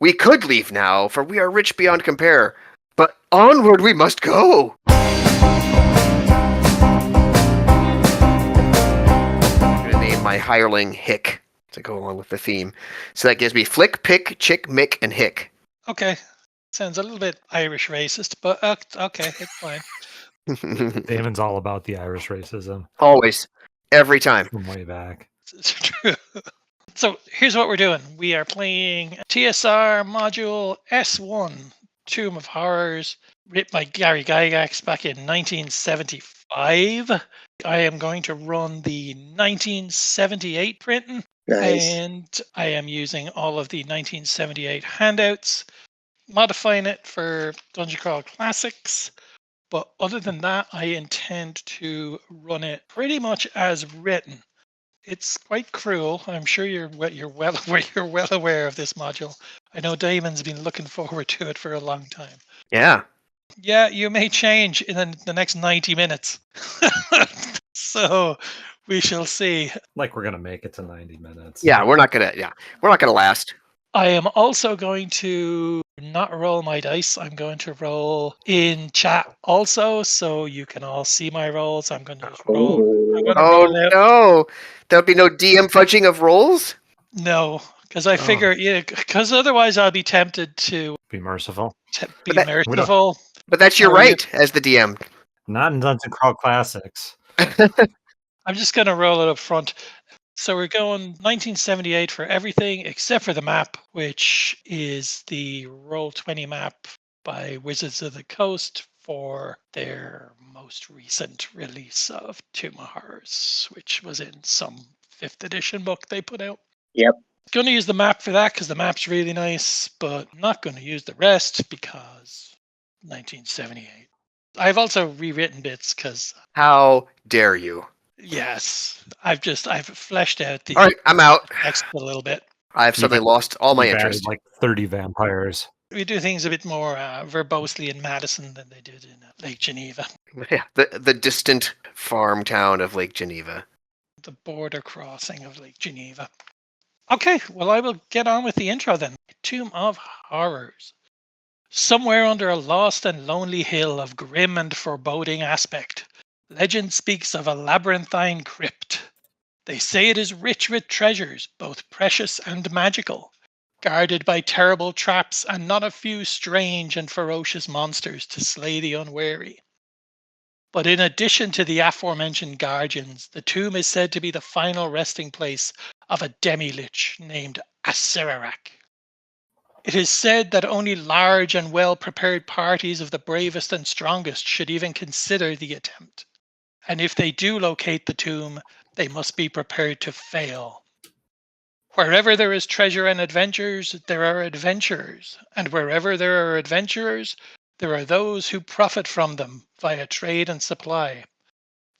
We could leave now, for we are rich beyond compare. But onward we must go! I'm going to name my hireling Hick to go along with the theme. So that gives me Flick, Pick, Chick, Mick, and Hick. Okay. Sounds a little bit Irish racist, but okay, it's fine. Damon's all about the Irish racism. Always. Every time. From way back. It's true. So here's what we're doing. We are playing TSR module S1, Tomb of Horrors, written by Gary Gygax back in 1975. I am going to run the 1978 printing. Nice. And I am using all of the 1978 handouts, modifying it for Dungeon Crawl Classics. But other than that, I intend to run it pretty much as written. It's quite cruel. I'm sure you're well aware of this module. I know Damon's been looking forward to it for a long time. Yeah. Yeah, you may change in the next 90 minutes. So we shall see. Like we're gonna make it to 90 minutes. Yeah, we're not gonna last. I am also going to not roll my dice. I'm going to roll in chat also, so you can all see my rolls. I'm going to just roll. Oh no! There'll be no DM fudging of rolls? No, because I figure, because otherwise I'll be tempted to be merciful. Be merciful. But that's your right as the DM. Not in Dungeon Crawl Classics. I'm just going to roll it up front. So we're going 1978 for everything except for the map, which is the Roll20 map by Wizards of the Coast for their most recent release of Tomb of Horrors, which was in some 5th edition book they put out. Yep. Going to use the map for that because the map's really nice, but I'm not going to use the rest because 1978. I've also rewritten bits because... How dare you? Yes, I've fleshed out the... All right, I'm out. Text a little bit. I've suddenly lost all my interest. Like 30 vampires. We do things a bit more verbosely in Madison than they did in Lake Geneva. Yeah, the distant farm town of Lake Geneva. The border crossing of Lake Geneva. Okay, well, I will get on with the intro then. Tomb of Horrors. Somewhere under a lost and lonely hill of grim and foreboding aspect, legend speaks of a labyrinthine crypt. They say it is rich with treasures, both precious and magical, guarded by terrible traps and not a few strange and ferocious monsters to slay the unwary. But in addition to the aforementioned guardians, the tomb is said to be the final resting place of a demi-lich named Acererak. It is said that only large and well-prepared parties of the bravest and strongest should even consider the attempt. And if they do locate the tomb, they must be prepared to fail. Wherever there is treasure and adventures, there are adventurers. And wherever there are adventurers, there are those who profit from them via trade and supply.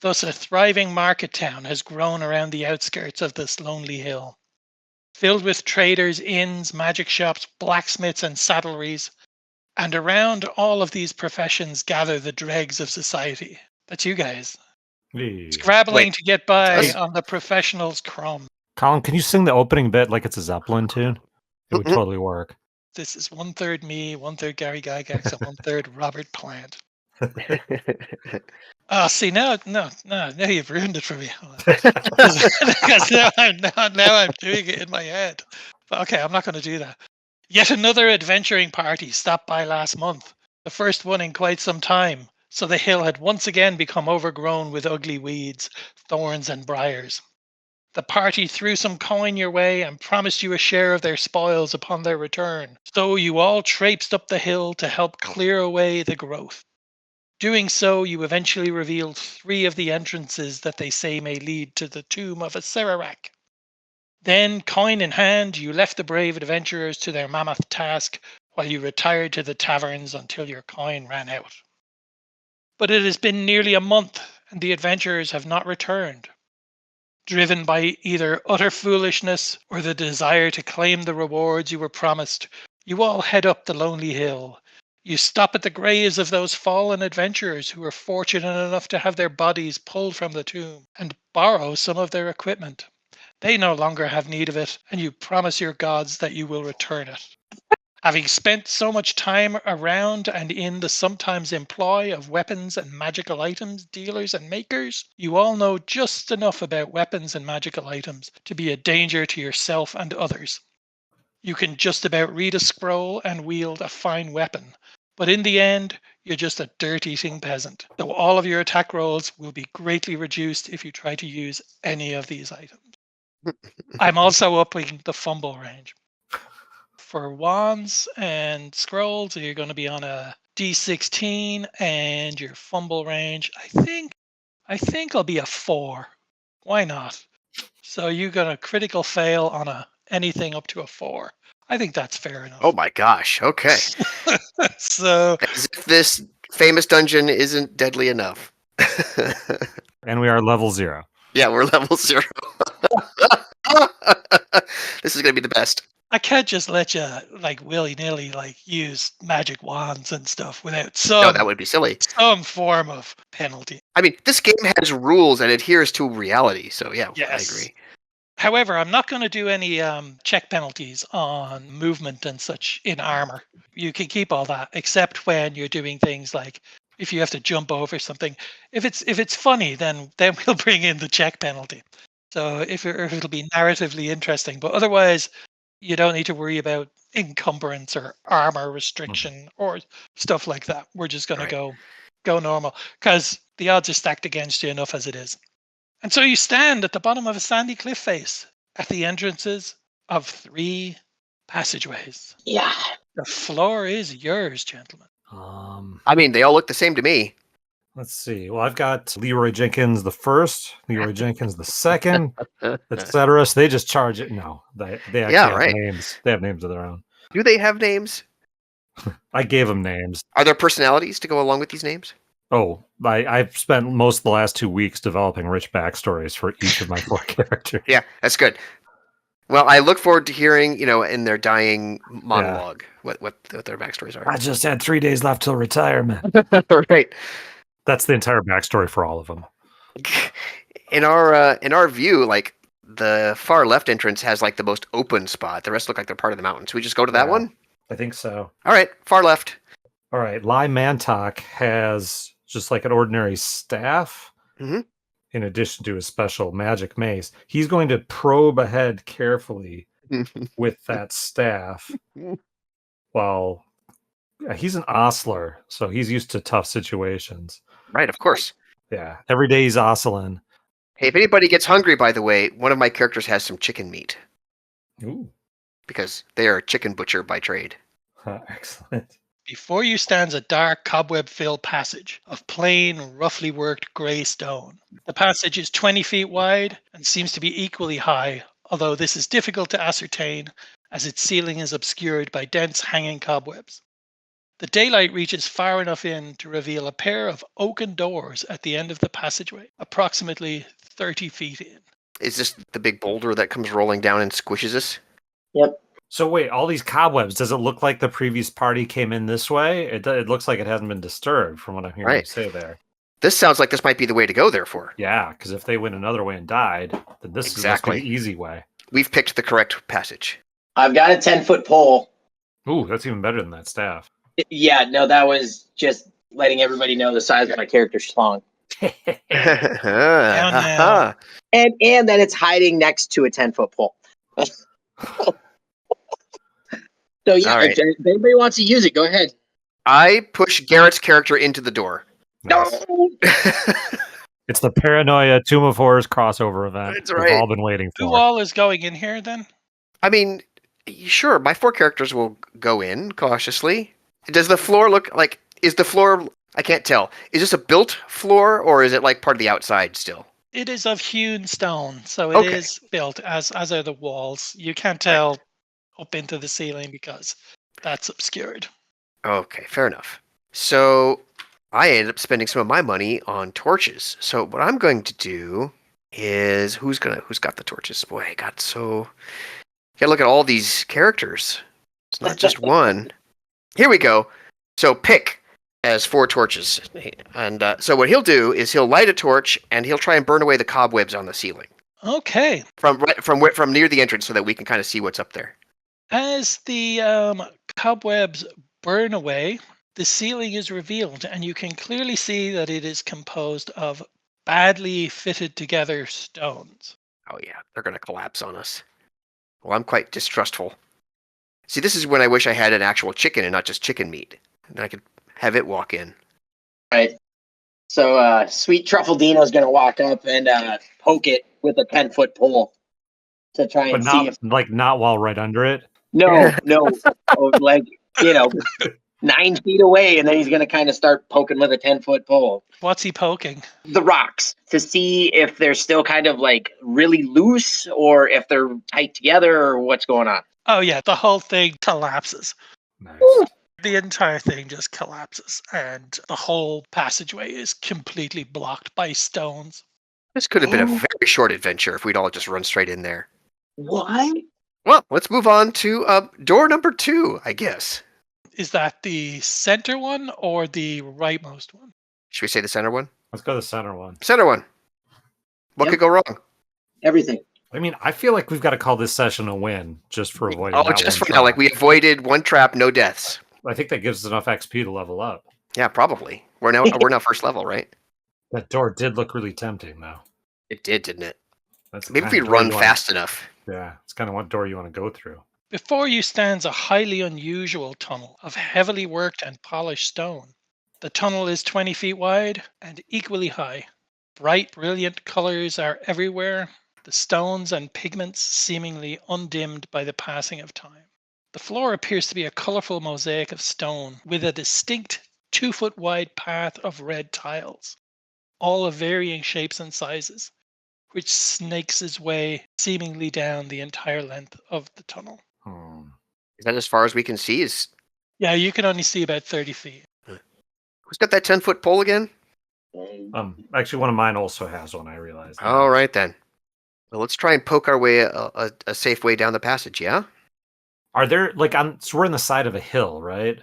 Thus a thriving market town has grown around the outskirts of this lonely hill, filled with traders, inns, magic shops, blacksmiths, and saddleries. And around all of these professions gather the dregs of society. That's you guys. Scrabbling to get by on the professional's crumb. Colin, can you sing the opening bit like it's a Zeppelin tune? It would totally work. This is 1/3 me, 1/3 Gary Gygax, and 1/3 Robert Plant. See, now you've ruined it for me. Because now I'm doing it in my head. But okay, I'm not going to do that. Yet another adventuring party stopped by last month, the first one in quite some time. So the hill had once again become overgrown with ugly weeds, thorns, and briars. The party threw some coin your way and promised you a share of their spoils upon their return. So you all traipsed up the hill to help clear away the growth. Doing so, you eventually revealed 3 of the entrances that they say may lead to the tomb of Acererak. Then, coin in hand, you left the brave adventurers to their mammoth task while you retired to the taverns until your coin ran out. But it has been nearly a month, and the adventurers have not returned. Driven by either utter foolishness or the desire to claim the rewards you were promised, you all head up the lonely hill. You stop at the graves of those fallen adventurers who were fortunate enough to have their bodies pulled from the tomb and borrow some of their equipment. They no longer have need of it, and you promise your gods that you will return it. Having spent so much time around and in the sometimes employ of weapons and magical items dealers and makers, you all know just enough about weapons and magical items to be a danger to yourself and others. You can just about read a scroll and wield a fine weapon, but in the end, you're just a dirt-eating peasant, though all of your attack rolls will be greatly reduced if you try to use any of these items. I'm also upping the fumble range. For wands and scrolls, you're going to be on a D16, and your fumble range, I think I'll be a 4. Why not? So you got a critical fail on a anything up to a 4. I think that's fair enough. Oh my gosh. Okay. So As if this famous dungeon isn't deadly enough. And we are level 0. Yeah, we're level 0. This is gonna be the best. I can't just let you like willy-nilly like use magic wands and stuff without No, that would be silly. some form of penalty. I mean, this game has rules and adheres to reality, so yeah, Yes. I agree. However, I'm not going to do any check penalties on movement and such in armor. You can keep all that, except when you're doing things like if you have to jump over something. If it's funny, then we'll bring in the check penalty. So if it'll be narratively interesting, but otherwise, you don't need to worry about encumbrance or armor restriction or stuff like that. We're just going Right. to go normal because the odds are stacked against you enough as it is. And so you stand at the bottom of a sandy cliff face at the entrances of 3 passageways. Yeah. The floor is yours, gentlemen. I mean, they all look the same to me. Let's see. Well, I've got Leroy Jenkins the first, Leroy Jenkins the second, etc. So they just charge it. No, they actually have right. names. They have names of their own. Do they have names? I gave them names. Are there personalities to go along with these names? Oh, I've spent most of the last 2 weeks developing rich backstories for each of my 4 characters. Yeah, that's good. Well, I look forward to hearing, in their dying monologue, what their backstories are. I just had 3 days left till retirement. Right. That's the entire backstory for all of them. In our view, like the far left entrance has like the most open spot. The rest look like they're part of the mountain. So we just go to that Yeah. one? I think so. All right, far left. All right. Lai Mantok has just like an ordinary staff Mhm. in addition to his special magic mace. He's going to probe ahead carefully with that staff while he's an ostler, so he's used to tough situations. Right, of course. Yeah. Every day he's ostling. Hey, if anybody gets hungry, by the way, one of my characters has some chicken meat Ooh. because they are a chicken butcher by trade. Excellent. Before you stands a dark, cobweb-filled passage of plain, roughly worked grey stone. The passage is 20 feet wide and seems to be equally high, although this is difficult to ascertain as its ceiling is obscured by dense hanging cobwebs. The daylight reaches far enough in to reveal a pair of oaken doors at the end of the passageway, approximately 30 feet in. Is this the big boulder that comes rolling down and squishes us? Yep. So wait, all these cobwebs, does it look like the previous party came in this way? It looks like it hasn't been disturbed from what I'm hearing you say there. This sounds like this might be the way to go, therefore. Yeah, because if they went another way and died, then this is the easy way. We've picked the correct passage. I've got a 10-foot pole. Ooh, that's even better than that staff. Yeah, no, that was just letting everybody know the size of my character's schlong. Aha. And that it's hiding next to a 10-foot pole. So yeah, All right. if anybody wants to use it, go ahead. I push Garrett's character into the door. Nice. No. It's the Paranoia Tomb of Horrors crossover event That's we've right. all been waiting Who for. all is going in here then? I mean, sure, my 4 characters will go in cautiously. Does the floor look like... Is the floor... I can't tell. Is this a built floor, or is it like part of the outside still? It is of hewn stone, so it is built, as are the walls. You can't tell up into the ceiling because that's obscured. Okay, fair enough. So I ended up spending some of my money on torches. So what I'm going to do is... Who's got the torches? Boy, I got so... You gotta look at all these characters. It's not just one. Here we go. So Pick has 4 torches. And so what he'll do is he'll light a torch and he'll try and burn away the cobwebs on the ceiling. Okay. From near the entrance so that we can kind of see what's up there. As the cobwebs burn away, the ceiling is revealed, and you can clearly see that it is composed of badly fitted together stones. Oh yeah, they're gonna collapse on us. Well, I'm quite distrustful. See, this is when I wish I had an actual chicken and not just chicken meat. And I could have it walk in. Right. So Sweet Truffle Dino's gonna walk up and poke it with a 10-foot pole to try But and see if not while right under it. no, oh, like 9 feet away, and then he's gonna kind of start poking with a 10-foot pole. What's he poking? The rocks to see if they're still kind of like really loose or if they're tight together or what's going on. Oh yeah, the whole thing collapses. Nice. The entire thing just collapses, and the whole passageway is completely blocked by stones. This could have been a very short adventure if we'd all just run straight in there. What? Well, let's move on to door number 2, I guess. Is that the center one or the rightmost one? Should we say the center one? Let's go to the center one. Center one. What Yep. could go wrong? Everything. I mean, I feel like we've got to call this session a win just for avoiding. Oh, that just one for now, like trap. we avoided one trap, no deaths. I think that gives us enough XP to level up. Yeah, probably. We're now first level, right? That door did look really tempting, though. It did, didn't it? That's the Maybe if kind we of door run you wanna- fast enough. Yeah, it's kind of what door you want to go through. Before you stands a highly unusual tunnel of heavily worked and polished stone. The tunnel is 20 feet wide and equally high. Bright, brilliant colors are everywhere, the stones and pigments seemingly undimmed by the passing of time. The floor appears to be a colorful mosaic of stone with a distinct 2-foot wide path of red tiles, all of varying shapes and sizes, which snakes its way seemingly down the entire length of the tunnel. Is that as far as we can see? Yeah, you can only see about 30 feet. Who's got that 10-foot pole again? Actually, one of mine also has one. I realized. All right then. Well, let's try and poke our way a safe way down the passage. Yeah. Are there so we're on the side of a hill, right?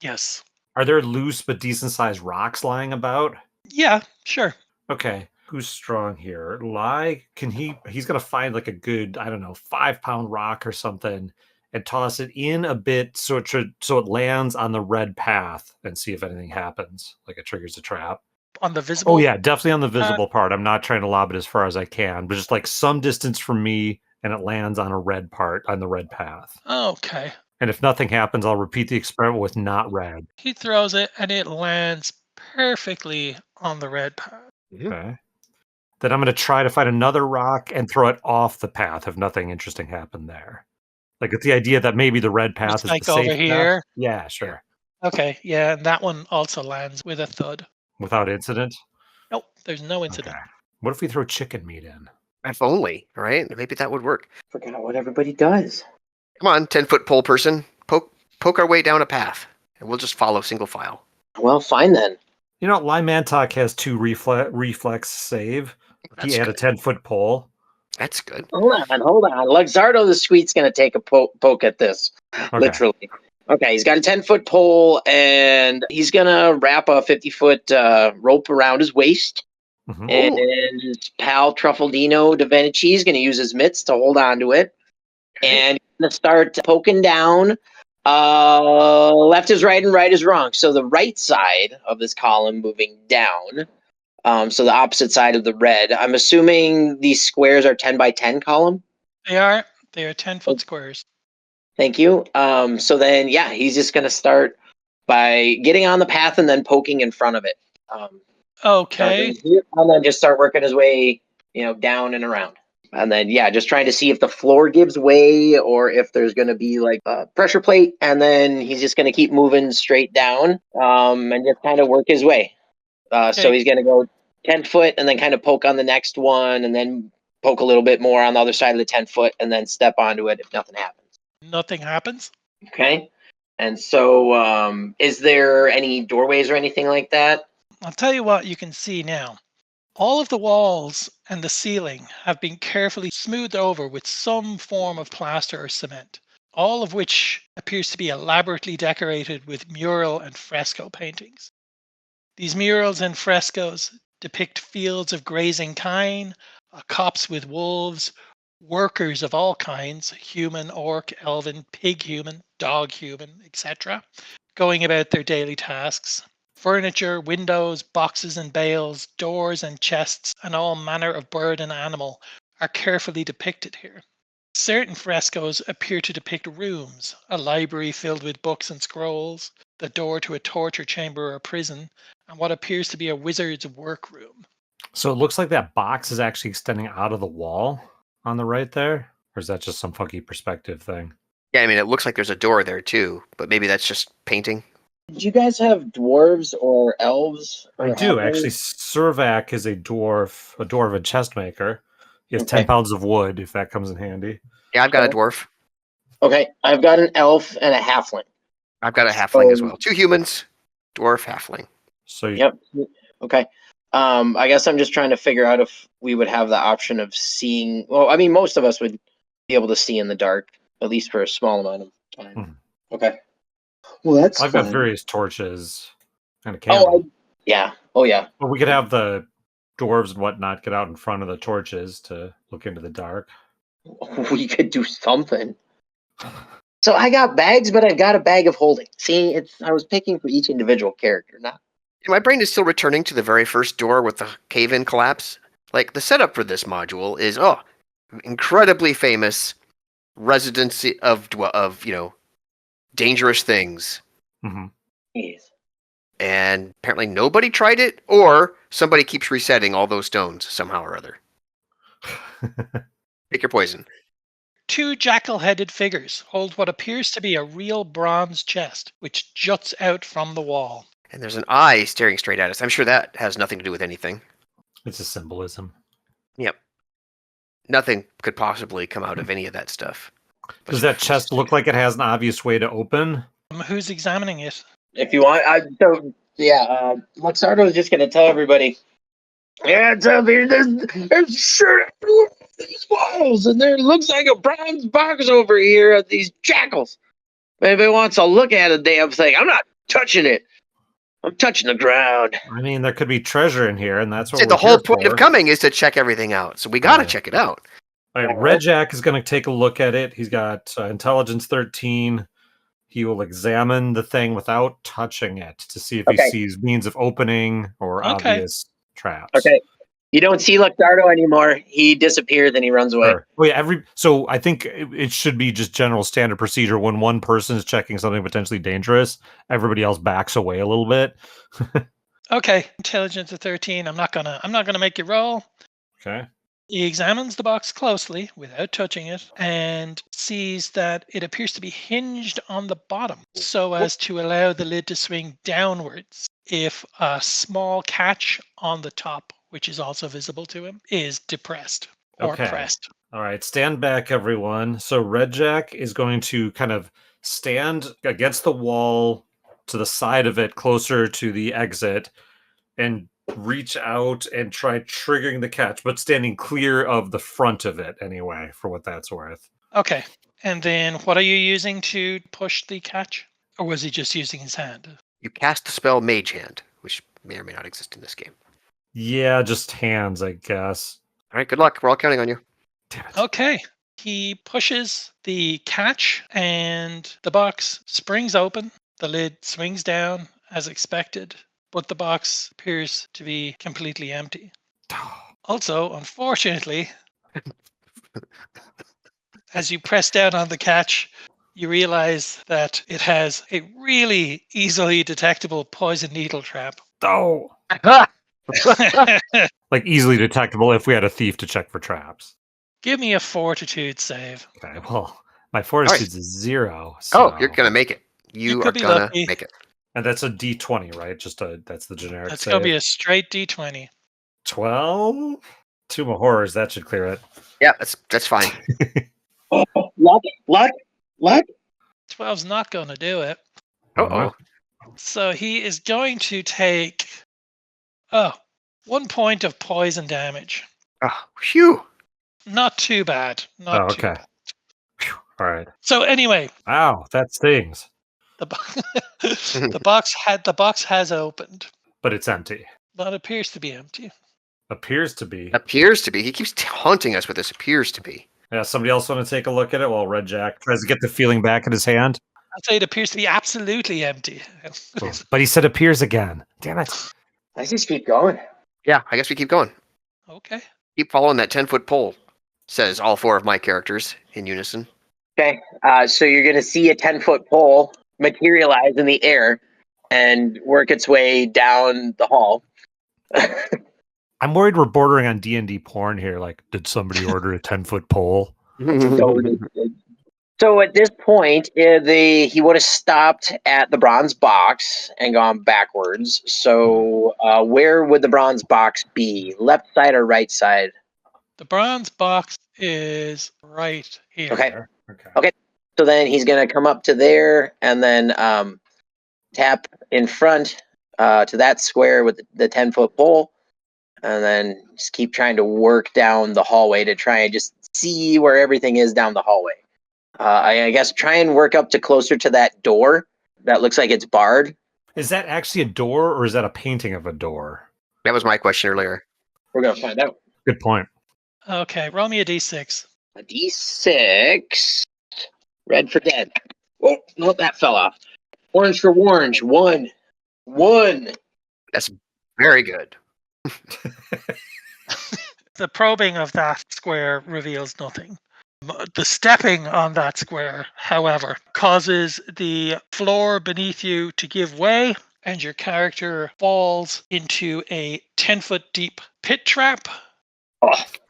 Yes. Are there loose but decent sized rocks lying about? Yeah, sure. Okay. Who's strong here? He's gonna find like a good, I don't know, 5-pound rock or something and toss it in a bit so it lands on the red path and see if anything happens. Like it triggers a trap. On the visible. Oh yeah, definitely on the visible part. I'm not trying to lob it as far as I can, but just like some distance from me and it lands on a red part on the red path. Okay. And if nothing happens, I'll repeat the experiment with not red. He throws it and it lands perfectly on the red path. Okay. Then I'm going to try to find another rock and throw it off the path if nothing interesting happened there. Like it's the idea that maybe the red path Just is like the safe over here. path. Yeah, sure. Okay, yeah, and that one also lands with a thud. Without incident? Nope, there's no incident. Okay. What if we throw chicken meat in? If only, right? Maybe that would work. Forgot what everybody does. Come on, 10-foot pole person. Poke our way down a path, and we'll just follow single file. Well, fine then. You know, Lymantok has 2 reflex save. That's He had a good. 10-foot pole. That's good. Hold on. Luxardo the Sweet's going to take a poke at this. Okay. Literally. Okay, he's got a 10-foot pole, and he's going to wrap a 50-foot rope around his waist. Mhm. And his pal Truffaldino da Venici is going to use his mitts to hold on to it. And he's going to start poking down. Left is right and right is wrong. So the right side of this column moving down. So the opposite side of the red. I'm assuming these squares are 10 by 10 column. They are 10-foot squares. Thank you. So then, yeah, he's just going to start by getting on the path and then poking in front of it. Okay. And then just start working his way, down and around. And then, yeah, just trying to see if the floor gives way or if there's going to be like a pressure plate. And then he's just going to keep moving straight down and just kind of work his way. So he's going to go 10 foot and then kind of poke on the next one and then poke a little bit more on the other side of the 10 foot and then step onto it if nothing happens. Nothing happens. Okay. And so is there any doorways or anything like that? I'll tell you what you can see now. All of the walls and the ceiling have been carefully smoothed over with some form of plaster or cement, all of which appears to be elaborately decorated with mural and fresco paintings. These murals and frescoes depict fields of grazing kine, a copse with wolves, workers of all kinds, human, orc, elven, pig human, dog human, etc., going about their daily tasks. Furniture, windows, boxes and bales, doors and chests, and all manner of bird and animal are carefully depicted here. Certain frescoes appear to depict rooms, a library filled with books and scrolls, the door to a torture chamber or prison, and what appears to be a wizard's workroom. So it looks like that box is actually extending out of the wall on the right there? Or is that just some funky perspective thing? Yeah, I mean, it looks like there's a door there too, but maybe that's just painting. Did you guys have dwarves or elves? I do. Actually, Servac is a dwarven chest maker. He has 10 pounds of wood, if that comes in handy. Yeah, I've got a dwarf. Okay, I've got an elf and a halfling. I've got a halfling as well. 2 humans, dwarf, halfling. So Yep. Okay. I guess I'm just trying to figure out if we would have the option of seeing. Well, I mean, most of us would be able to see in the dark, at least for a small amount of time. Okay. Well, that's. I've got fine. various torches and a candle. Yeah. Oh, yeah. But we could have the dwarves and whatnot get out in front of the torches to look into the dark. We could do something. So I got bags, but I've got a bag of holding. See, I was picking for each individual character, not. My brain is still returning to the very first door with the cave-in collapse. Like, the setup for this module is, incredibly famous residency of dangerous things. Mm-hmm. Yes. And apparently nobody tried it, or somebody keeps resetting all those stones somehow or other. Pick your poison. 2 jackal-headed figures hold what appears to be a real bronze chest, which juts out from the wall. And there's an eye staring straight at us. I'm sure that has nothing to do with anything. It's a symbolism. Yep. Nothing could possibly come out of any of that stuff. Does that chest look like it has an obvious way to open? Who's examining it? If you want, Luxardo is just going to tell everybody. Yeah, it's up here. There's shirt everywhere on these walls, and there looks like a bronze box over here of these jackals. If anybody wants to look at a damn thing, I'm not touching it. I'm touching the ground. I mean, there could be treasure in here, and that's what the whole point of coming is to check everything out. So we got to check it out. All right, Red Jack is going to take a look at it. He's got intelligence 13. He will examine the thing without touching it to see if he sees means of opening or obvious traps. Okay. You don't see Luxardo anymore. He disappears and he runs away. Sure. Oh, yeah, so I think it should be just general standard procedure. When one person is checking something potentially dangerous, everybody else backs away a little bit. Okay, intelligence of 13. I'm not gonna make you roll. Okay. He examines the box closely without touching it and sees that it appears to be hinged on the bottom so as to allow the lid to swing downwards if a small catch on the top, which is also visible to him, is depressed or pressed. All right, stand back, everyone. So Red Jack is going to kind of stand against the wall to the side of it, closer to the exit, and reach out and try triggering the catch, but standing clear of the front of it anyway, for what that's worth. Okay. And then what are you using to push the catch? Or was he just using his hand? You cast the spell Mage Hand, which may or may not exist in this game. Yeah, just hands, I guess. All right, good luck. We're all counting on you. Damn it. Okay. He pushes the catch and the box springs open. The lid swings down as expected, but the box appears to be completely empty. Also, unfortunately, as you press down on the catch, you realize that it has a really easily detectable poison needle trap. Oh! Like easily detectable if we had a thief to check for traps. Give me a fortitude save. Okay, well, my fortitude's a 0. So... Oh, you're going to make it. You are going to make it. And that's a D20, right? That's the generic That's save. going to be a straight D20. 12? 2 more horrors, that should clear it. Yeah, that's fine. Luck. 12's not going to do it. Uh-oh. So he is going to take 1 point of poison damage. Oh, phew. Not too bad. Not too bad. Whew. All right. So anyway, wow, that stings. The box has opened, but it's empty. But appears to be empty. Appears to be. Appears to be. He keeps haunting us with this. Appears to be. Yeah, somebody else want to take a look at it while Red Jack tries to get the feeling back in his hand? I'd say it appears to be absolutely empty. But he said appears again. Damn it. Let's just keep going. Yeah, I guess we keep going. Okay. Keep following that 10-foot pole, says all 4 of my characters in unison. Okay, so you're going to see a 10-foot pole materialize in the air and work its way down the hall. I'm worried we're bordering on D&D porn here. Like, did somebody order a 10-foot pole? So at this point, he would have stopped at the bronze box and gone backwards. So where would the bronze box be? Left side or right side? The bronze box is right here. Okay. So then he's going to come up to there and then tap in front to that square with the 10-foot pole. And then just keep trying to work down the hallway to try and just see where everything is down the hallway. I guess try and work up to closer to that door that looks like it's barred. Is that actually a door or is that a painting of a door? That was my question earlier. We're going to find out. Good point. Okay, roll me a d6. A D6. Red for dead. Oh, no, that fell off. Orange for orange. 1. 1. That's very good. The probing of that square reveals nothing. The stepping on that square, however, causes the floor beneath you to give way, and your character falls into a 10-foot deep pit trap,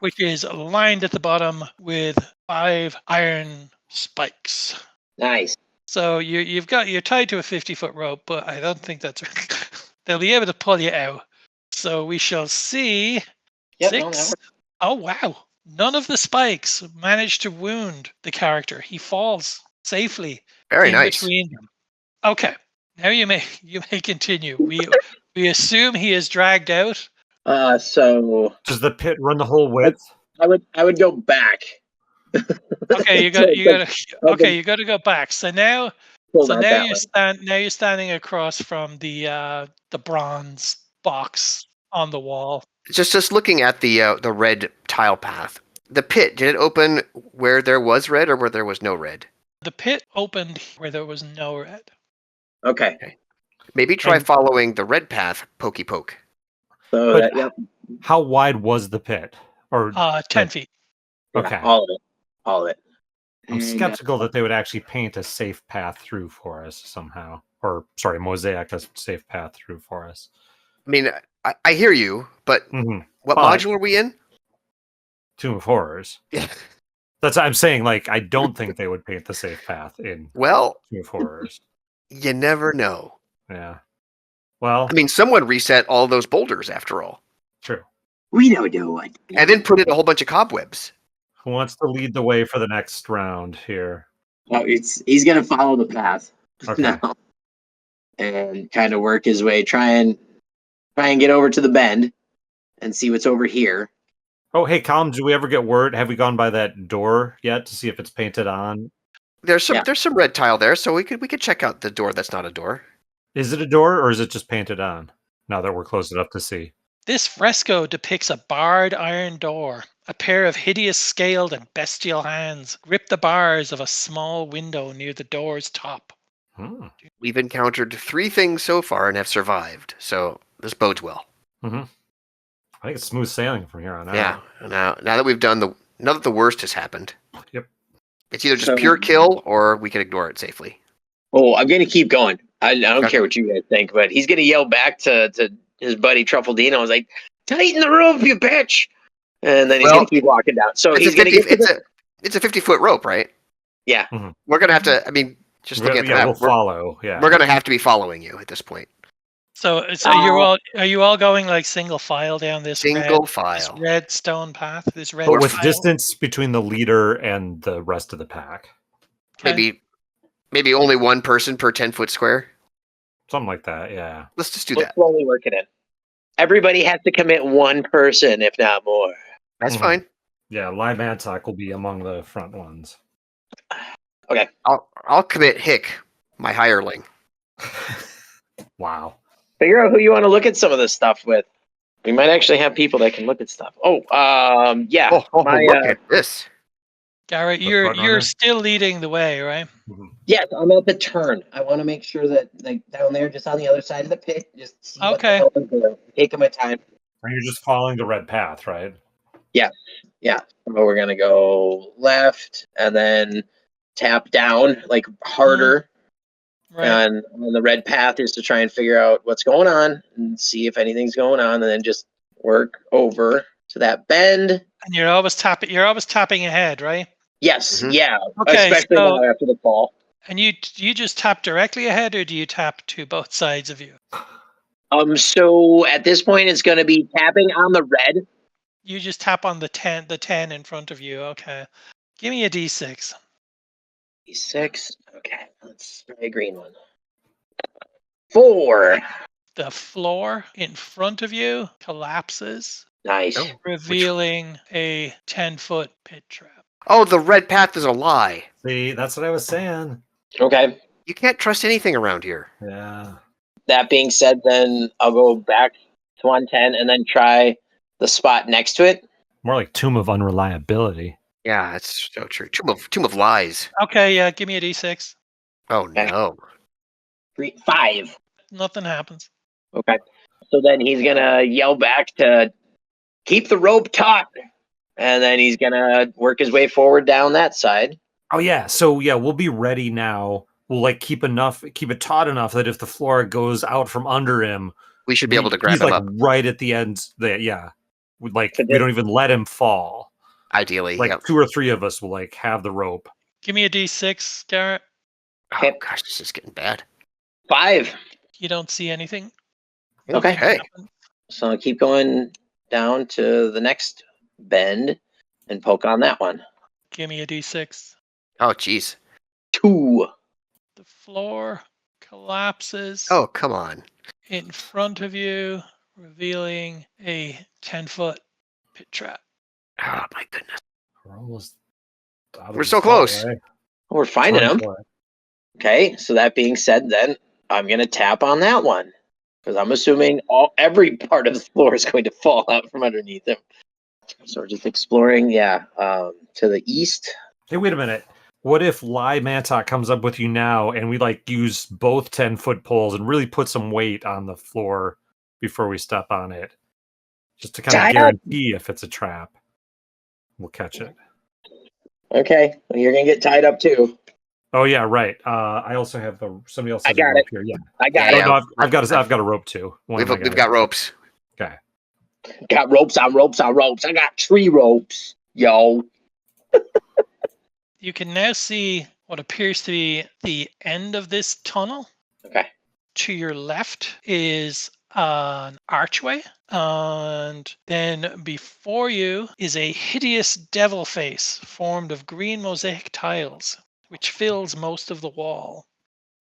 which is lined at the bottom with 5 iron spikes. Nice. So you're tied to a 50-foot rope, but I don't think that's they'll be able to pull you out. So we shall see. Yep, 6. Oh wow! None of the spikes manage to wound the character. He falls safely. Very in nice. between them. Okay, now you may continue. We assume he is dragged out. So Does the pit run the whole width? I would go back. Okay, you got to go back. So now you're standing across from the bronze box on the wall. Just looking at the red tile path. The pit, did it open where there was red or where there was no red? The pit opened where there was no red. Okay. Maybe try following the red path, pokey poke. So How wide was the pit? Or 10 feet. Okay. All of it. I'm skeptical that they would actually paint a safe path through for us somehow. Or, sorry, mosaic a safe path through for us. I mean, I hear you, but what module are we in? Tomb of Horrors. Yeah. That's what I'm saying. Like, I don't think they would paint the safe path in Tomb of Horrors. You never know. Yeah. Well, I mean, someone reset all those boulders after all. True. We don't know what. And then put in a whole bunch of cobwebs. Who wants to lead the way for the next round here? Oh, he's gonna follow the path. Okay. Now, and kind of work his way, try and get over to the bend and see what's over here. Oh, hey, Colin, do we ever get word? Have we gone by that door yet to see if it's painted on? There's some red tile there, so we could check out the door that's not a door. Is it a door or is it just painted on? Now that we're close enough to see. This fresco depicts a barred iron door. A pair of hideous scaled and bestial hands grip the bars of a small window near the door's top. We've encountered 3 things so far and have survived, so this bodes well. Mm-hmm. I think it's smooth sailing from here on out. Yeah. Now that we've done now that the worst has happened. Yep. It's either just pure kill or we can ignore it safely. Oh, I'm gonna keep going. I don't care what you guys think, but he's gonna yell back to his buddy Truffledino. I was like, "Tighten the rope, you bitch!" And then he's gonna keep walking down. So it's he's gonna get it's a 50-foot rope, right? Yeah. Mm-hmm. We're gonna have to. I mean, just looking at that, we'll follow. Yeah. We're gonna have to be following you at this point. So are you all going like single file down this this red stone path? This red. But with tile? distance between the leader and the rest of the pack. Okay. Maybe only one person per 10-foot square. Something like that, yeah. Let's just do We'll that. slowly work it in. Everybody has to commit one person, if not more. That's fine. Yeah, Live Mantok will be among the front ones. Okay. I'll commit Hick, my hireling. Wow. Figure out who you want to look at some of this stuff with. We might actually have people that can look at stuff. Yeah. Look at this. Garrett, The you're front runner? still leading the way, right? Mhm. Yes, I'm at the turn. I want to make sure that like down there, just on the other side of the pit, just see what the Okay. hell is there. Taking my time. And you're just following the red path, right? Yeah. So we're gonna go left and then tap down like harder. Right. And the red path is to try and figure out what's going on and see if anything's going on, and then just work over to that bend. And you're always tapping ahead, right? Yes, Mhm. yeah. Okay, Especially so- now after the fall. And you just tap directly ahead, or do you tap to both sides of you? So at this point, it's going to be tapping on the red. You just tap on the 10 in front of you. Okay. Give me a D6. 6. Okay, let's try a green one. 4. The floor in front of you collapses, Nice. Oh. revealing a 10-foot pit trap. Oh, the red path is a lie. See, that's what I was saying. Okay. You can't trust anything around here. Yeah. That being said, then I'll go back to 110 and then try the spot next to it. More like Tomb of Unreliability. Yeah, that's so true. Tomb of lies. Okay, yeah, give me a D6. Oh Okay. no. 5. Nothing happens. Okay. So then he's going to yell back to keep the rope taut. And then he's going to work his way forward down that side. Oh yeah. So yeah, we'll be ready now. We'll like keep it taut enough that if the floor goes out from under him, We should be able to grab he's him like up. right at the end. Yeah. We don't even let him fall. Ideally. Like Yep. 2 or 3 of us will like have the rope. Give me a D6, Garrett. Oh Okay. gosh, this is getting bad. 5. You don't see anything. Okay. Hey. So I'll keep going down to the next bend and poke on that one. Give me a D6. Oh jeez. 2. The floor collapses Oh come on. in front of you, revealing a 10-foot pit trap. Oh my goodness. We're almost out of We're the so spot, close. right? We're finding Time them. for it. Okay, so that being said, then I'm going to tap on that one because I'm assuming every part of the floor is going to fall out from underneath him. So we're just exploring, to the east. Hey, wait a minute. What if Lai Mantok comes up with you now and we like use both 10-foot poles and really put some weight on the floor before we step on it? Just to kind Tie of up. guarantee if it's a trap, we'll catch it. Okay, well, you're going to get tied up too. Oh yeah, right. I also have somebody else I has a got rope it. here. Yeah. I got Oh, it. no, I've got a rope too. One of my We've guys. got ropes. Okay. Got ropes on ropes on ropes. I got tree ropes, yo. You can now see what appears to be the end of this tunnel. Okay. To your left is an archway, and then before you is a hideous devil face formed of green mosaic tiles, which fills most of the wall.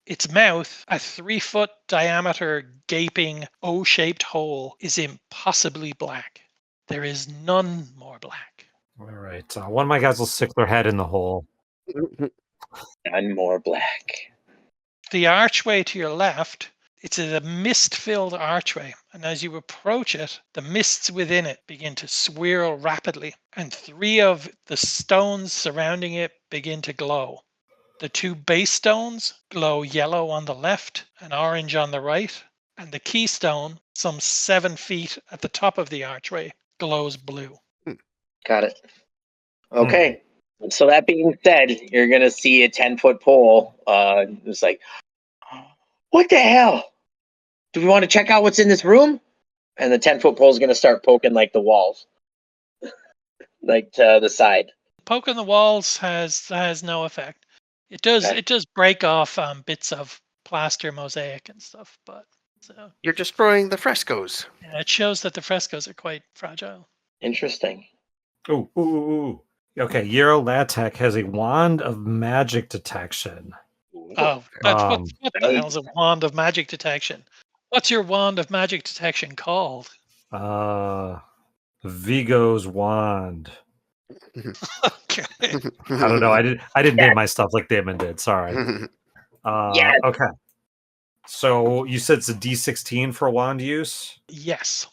Its mouth, a 3-foot diameter gaping O-shaped hole, is impossibly black. There is none more black. All right. One of my guys will stick their head in the hole. And more black. The archway to your left, it's a mist-filled archway, and as you approach it, the mists within it begin to swirl rapidly, and 3 of the stones surrounding it begin to glow. The 2 base stones glow yellow on the left and orange on the right, and the keystone, some 7 feet at the top of the archway, glows blue. Got it. Okay. So that being said, you're gonna see a 10-foot pole. It's like, what the hell? Do we want to check out what's in this room? And the 10-foot pole is gonna start poking like the walls, like to the side. Poking the walls has no effect. It does break off bits of plaster mosaic and stuff, but so You're destroying the frescoes. yeah, it shows that the frescoes are quite fragile. Interesting. Ooh. Okay, Eurolatek has a wand of magic detection. Oh, what the Hey. hell's a wand of magic detection? What's your wand of magic detection called? Vigo's wand. Okay. I don't know. I didn't name my stuff like Damon did. Sorry. Yes. Okay. So you said it's a D16 for wand use, Yes.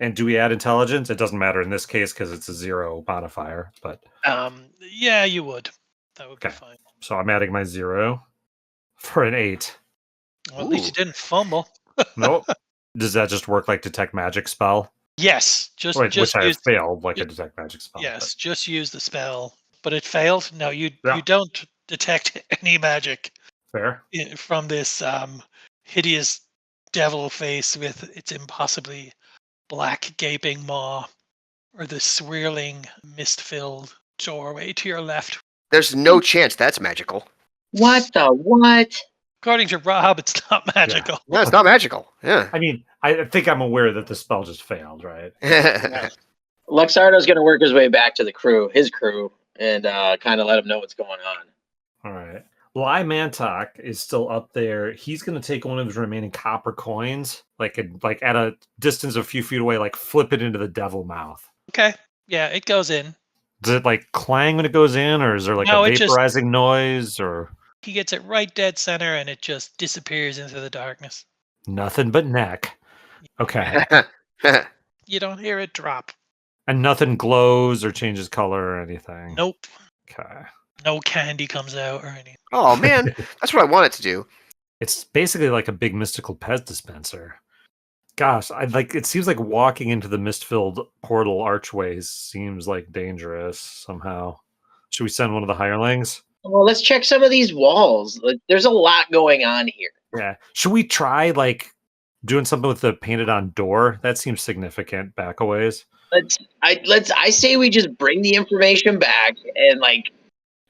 And do we add intelligence? It doesn't matter in this case because it's a 0 modifier. But Yeah, you would. That would be Okay. fine. so I'm adding my 0 for an 8. Well, at least you Ooh. didn't fumble. Nope. Does that just work like detect magic spell? Yes, Which just I have use. failed like a detect magic spell. Yes, just use the spell. But it failed. No, you Yeah. don't detect any magic Fair. from this hideous devil face with its impossibly black gaping maw, or the swirling mist-filled doorway to your left. There's no chance that's magical. What the what? According to Rob, it's not magical. No, it's not magical. Yeah. I mean, I think I'm aware that the spell just failed, right? Luxardo's going to work his way back to his crew, and kind of let him know what's going on. All right. Lai Mantok is still up there. He's going to take one of his remaining copper coins, like at a distance of a few feet away, like flip it into the devil mouth. Okay. Yeah, it goes in. Does it like clang when it goes in, or is there like No, a it just- vaporizing noise, or He gets it right dead center, and it just disappears into the darkness. nothing but neck? Okay. You don't hear it drop. And nothing glows or changes color or anything. Nope. Okay. No candy comes out or anything. Oh man, that's what I wanted to do. It's basically like a big mystical Pez dispenser. Gosh, it seems like walking into the mist-filled portal archways seems like dangerous somehow. Should we send one of the hirelings? Well, let's check some of these walls. Like, there's a lot going on here. Yeah. Should we try like doing something with the painted on door? That seems significant back a ways. I say we just bring the information back and like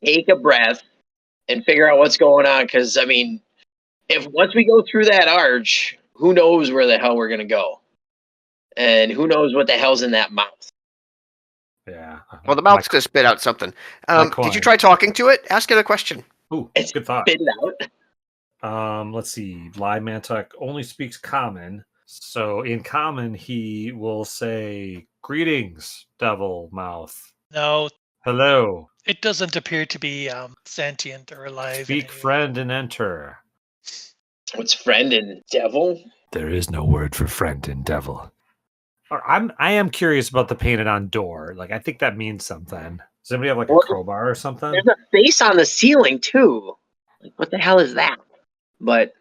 take a breath and figure out what's going on. Because I mean, if once we go through that arch, who knows where the hell we're gonna go, and who knows what the hell's in that mouth. Yeah. Well, the mouth's gonna spit out something. Did you coin. try talking to it? Ask it a question. Ooh, It's good thought. spit it out. Let's see. Lai Mantok only speaks common. So in common, he will say, "Greetings, devil mouth. No, Hello. it doesn't appear to be sentient or alive. in Speak any way. friend and enter." What's friend and devil? There is no word for friend in devil. I am curious about the painted on door. Like, I think that means something. Does anybody have like a Well, crowbar or something? There's a face on the ceiling too. Like, what the hell is that? But,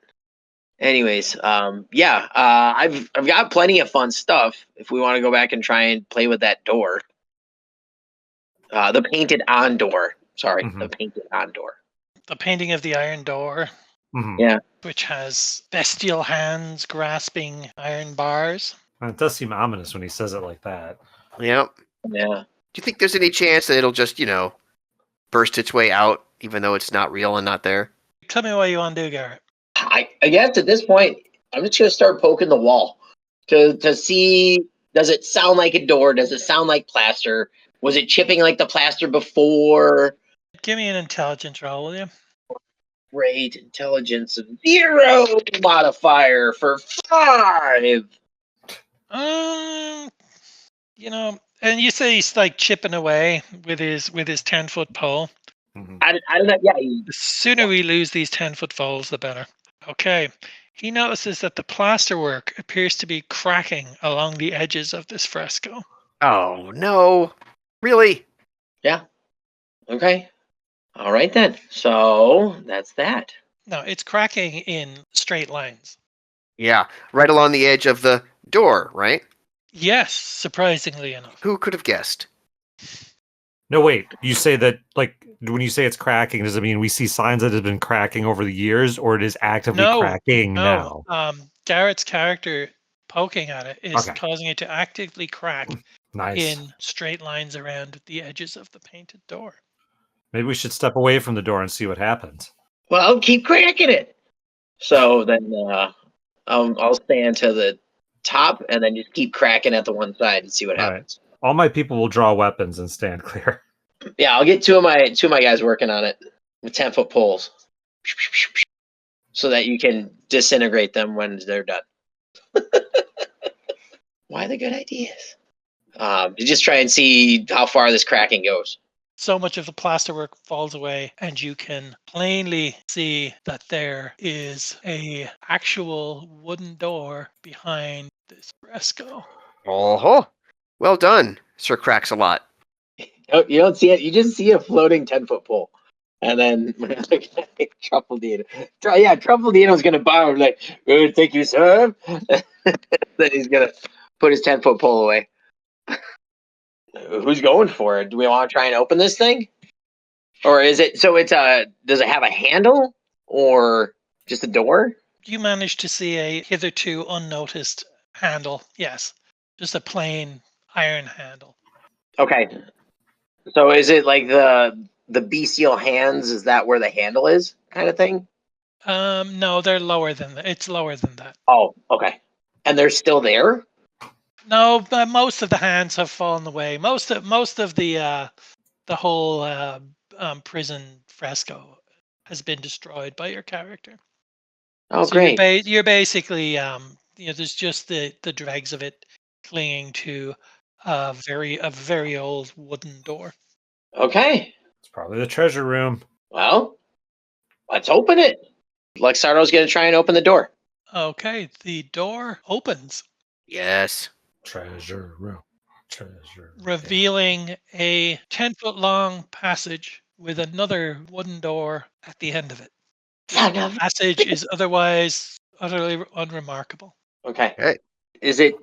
anyways, yeah, I've got plenty of fun stuff. If we want to go back and try and play with that door, the painted on door. Sorry, the painted on door. The painting of the iron door, Mhm. Yeah. which has bestial hands grasping iron bars. And it does seem ominous when he says it like that. Yep. Yeah. Do you think there's any chance that it'll just, burst its way out, even though it's not real and not there? Tell me what you want to do, Garrett. I guess at this point, I'm just gonna start poking the wall to see, does it sound like a door? Does it sound like plaster? Was it chipping like the plaster before? Give me an intelligence roll, will you? Great intelligence of 0 modifier for 5. And you say he's like chipping away with his 10-foot pole. Mhm. I don't know. Yeah, The sooner we lose these 10-foot poles, the better. Okay. He notices that the plasterwork appears to be cracking along the edges of this fresco. Oh no! Really? okay. All right then. So that's that. No, it's cracking in straight lines. Yeah, right along the edge of the door, right? Yes, surprisingly enough. Who could have guessed? No, wait. You say that, like, when you say it's cracking, does it mean we see signs that it has been cracking over the years, or it is actively cracking now? Garrett's character poking at it is Okay. causing it to actively crack Nice. in straight lines around the edges of the painted door. Maybe we should step away from the door and see what happens. Well, keep cracking it. So then I'll stand to the top and then just keep cracking at the one side and see what All right. happens. All my people will draw weapons and stand clear. Yeah, I'll get two of my guys working on it with 10-foot poles, so that you can disintegrate them when they're done. Why the good ideas? To just try and see how far this cracking goes. So much of the plasterwork falls away, and you can plainly see that there is a actual wooden door behind this fresco. Oh, well done, Sir Cracks-a-Lot. Oh, you don't see it. You just see a floating 10-foot pole. And then Truffledino. Yeah, Truffledino's going to bow. Like, oh, thank you, sir. Then he's going to put his 10-foot pole away. Who's going for it? Do we want to try and open this thing? Or is it, so it's does it have a handle or just a door? You managed to see a hitherto unnoticed handle. Yes, just a plain iron handle. Okay. So is it like the bestial hands? Is that where the handle is, kind of thing? No, they're lower than that. It's lower than that. Oh, okay. And they're still there? No, but most of the hands have fallen away. Most of the whole prison fresco has been destroyed by your character. Oh, So great. you're basically there's just the dregs of it clinging to a very old wooden door. Okay. It's probably the treasure room. Well, let's open it. Luxardo's going to try and open the door. Okay, the door opens, Yes. Treasure room. Treasure room. revealing a 10-foot long passage with another wooden door at the end of it. Son of- Passage is otherwise utterly unremarkable. Okay. Okay. Is it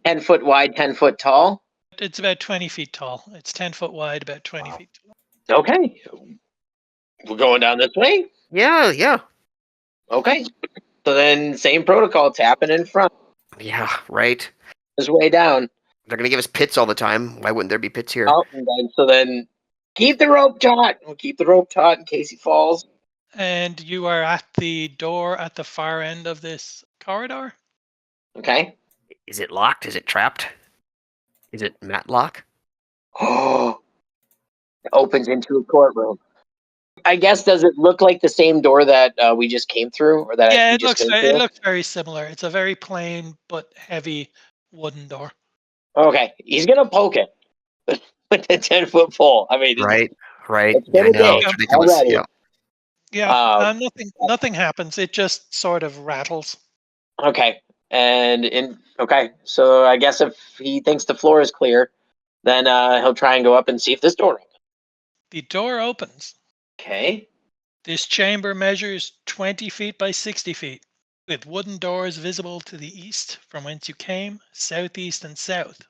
10 foot wide, 10 foot tall? It's about 20 feet tall. It's 10 foot wide, about 20 feet tall. Okay. We're going down this way? Yeah. Okay. So then, same protocol, tapping in front. Yeah, right. This way down. They're going to give us pits all the time. Why wouldn't there be pits here? Oh, and then, so then, keep the rope taut. We'll keep the rope taut in case he falls. And you are at the door at the far end of this corridor. Okay. Is it locked? Is it trapped? Is it matlock? Oh, it opens into a courtroom. I guess, does it look like the same door that we just came through, or that Yeah, we it just looks came it through? looks very similar. It's a very plain but heavy wooden door. Okay, he's gonna poke it with the 10-foot pole. I mean, Right. it's Yeah, I been a know. day It's ridiculous. already. Yeah. Yeah, nothing happens. It just sort of rattles. Okay, okay. So I guess if he thinks the floor is clear, then he'll try and go up and see if this door opens. The door opens. Okay. This chamber measures 20 feet by 60 feet, with wooden doors visible to the east from whence you came, southeast and south.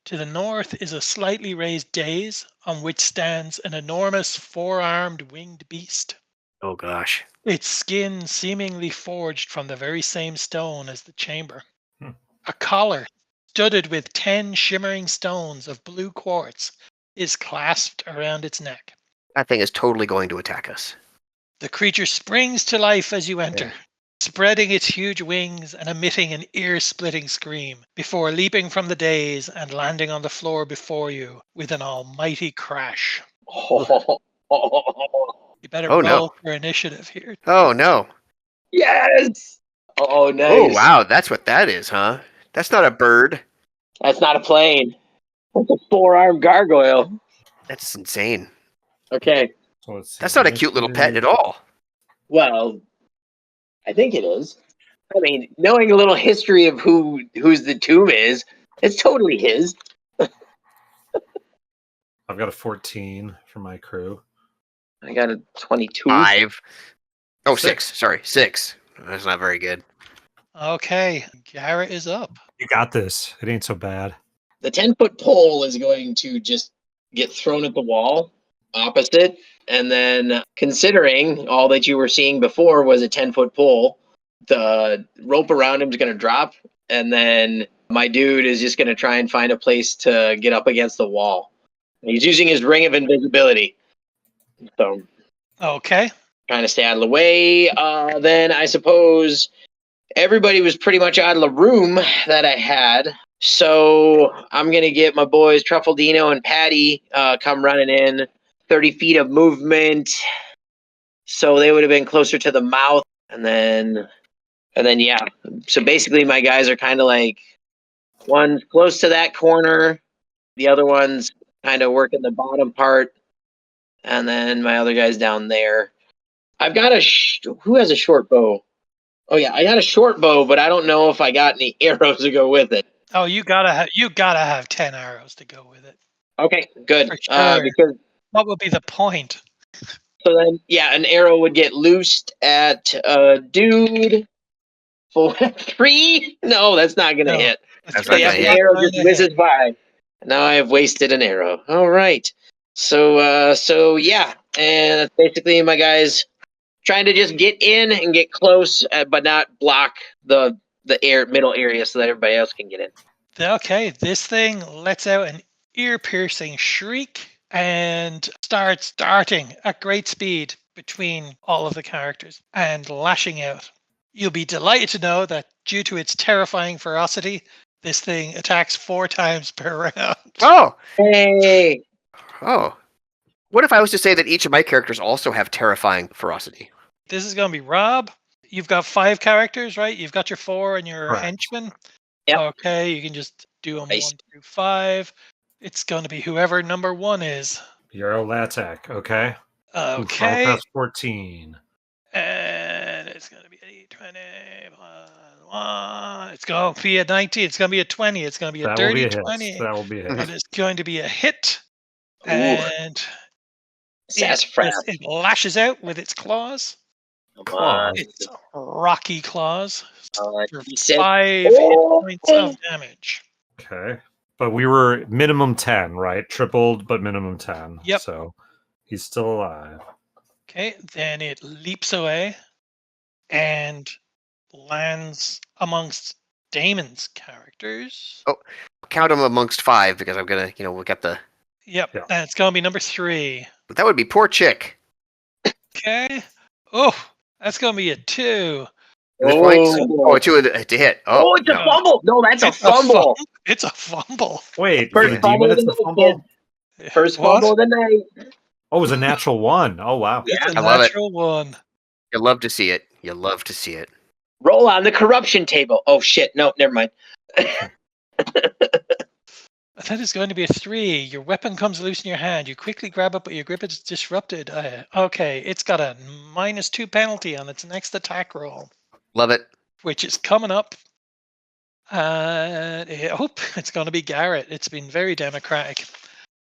To the north is a slightly raised dais on which stands an enormous four-armed winged beast, Oh gosh. its skin seemingly forged from the very same stone as the chamber. Hmm. A collar, studded with 10 shimmering stones of blue quartz, is clasped around its neck. That thing is totally going to attack us. The creature springs to life as you enter, spreading its huge wings and emitting an ear-splitting scream before leaping from the dais and landing on the floor before you with an almighty crash. You better Oh, roll no. for initiative here. Oh no. Yes. Oh, nice. Oh wow, that's what that is, huh? That's not a bird. That's not a plane. That's a four-armed gargoyle. That's insane. Okay. So let's see. That's not a cute little pet at all. Well, I think it is. I mean, knowing a little history of whose the tomb is, it's totally his. I've got a 14 for my crew. I got a 22. 5. Oh, 6. Sorry, 6. That's not very good. Okay, Garrett is up. You got this. It ain't so bad. The 10-foot pole is going to just get thrown at the wall opposite. And then, considering all that you were seeing before was a 10-foot pole, the rope around him is going to drop. And then my dude is just going to try and find a place to get up against the wall. He's using his ring of invisibility. So, Okay. trying to stay out of the way. Then I suppose everybody was pretty much out of the room that I had. So I'm going to get my boys Truffledino and Patty come running in. 30 feet of movement. So they would have been closer to the mouth. And then yeah. So basically my guys are kind of like, one's close to that corner. The other one's kind of working the bottom part. And then my other guy's down there. I've got who has a short bow? Oh yeah, I got a short bow, but I don't know if I got any arrows to go with it. Oh, you gotta have 10 arrows to go with it. Okay, good. For sure. Because What would be the point? so then, yeah, an arrow would get loosed at a dude for 3. No, that's not gonna No, hit. That's So not yeah, gonna the hit. arrow just whizzes by. Now I have wasted an arrow. All right. So yeah, and that's basically my guys trying to just get in and get close, but not block the middle area so that everybody else can get in. Okay, this thing lets out an ear-piercing shriek and starts darting at great speed between all of the characters and lashing out. You'll be delighted to know that due to its terrifying ferocity, this thing attacks 4 times per round. Oh, Hey, oh. What if I was to say that each of my characters also have terrifying ferocity? This is going to be Rob. You've got 5 characters, right? You've got your 4 and your Correct. henchmen. Yep. Okay, you can just do them Nice. 1 through 5. It's going to be whoever number 1 is. Euro attack. Okay. Okay. That's 14. And it's going to be a 20 plus 1. It's going to be a 19. It's going to be a 20. It's going to be a That will dirty be a hit. 20. That will be a And hit. it's going to be a hit. Ooh. And sassafras. it lashes out with its claws. Come on. Its rocky claws. For He said, 5 hit points of damage. Okay. But we were minimum 10, right? Tripled, but minimum 10. Yep. So he's still alive. Okay, then it leaps away and lands amongst Damon's characters. Oh, count them amongst 5 because I'm gonna, we'll get the. Yep, Yeah. and it's going to be number 3. But that would be poor chick. Okay. Oh, that's going to be a 2. Is it points? Oh, 2 to hit. Oh, it's a no. fumble. No, that's a It's fumble. It's a fumble. Wait, for First the fumble demon, of it's the the night, fumble? kid. First What? fumble of the night. Oh, it was a natural 1. Oh, wow. Yeah, It's a I love it. natural 1. You love to see it. You love to see it. Roll on the corruption table. Oh shit! No, never mind. That is going to be a 3. Your weapon comes loose in your hand. You quickly grab it, but your grip is disrupted. Okay, it's got a -2 penalty on its next attack roll, Love it. which is coming up. It's going to be Garrett. It's been very democratic.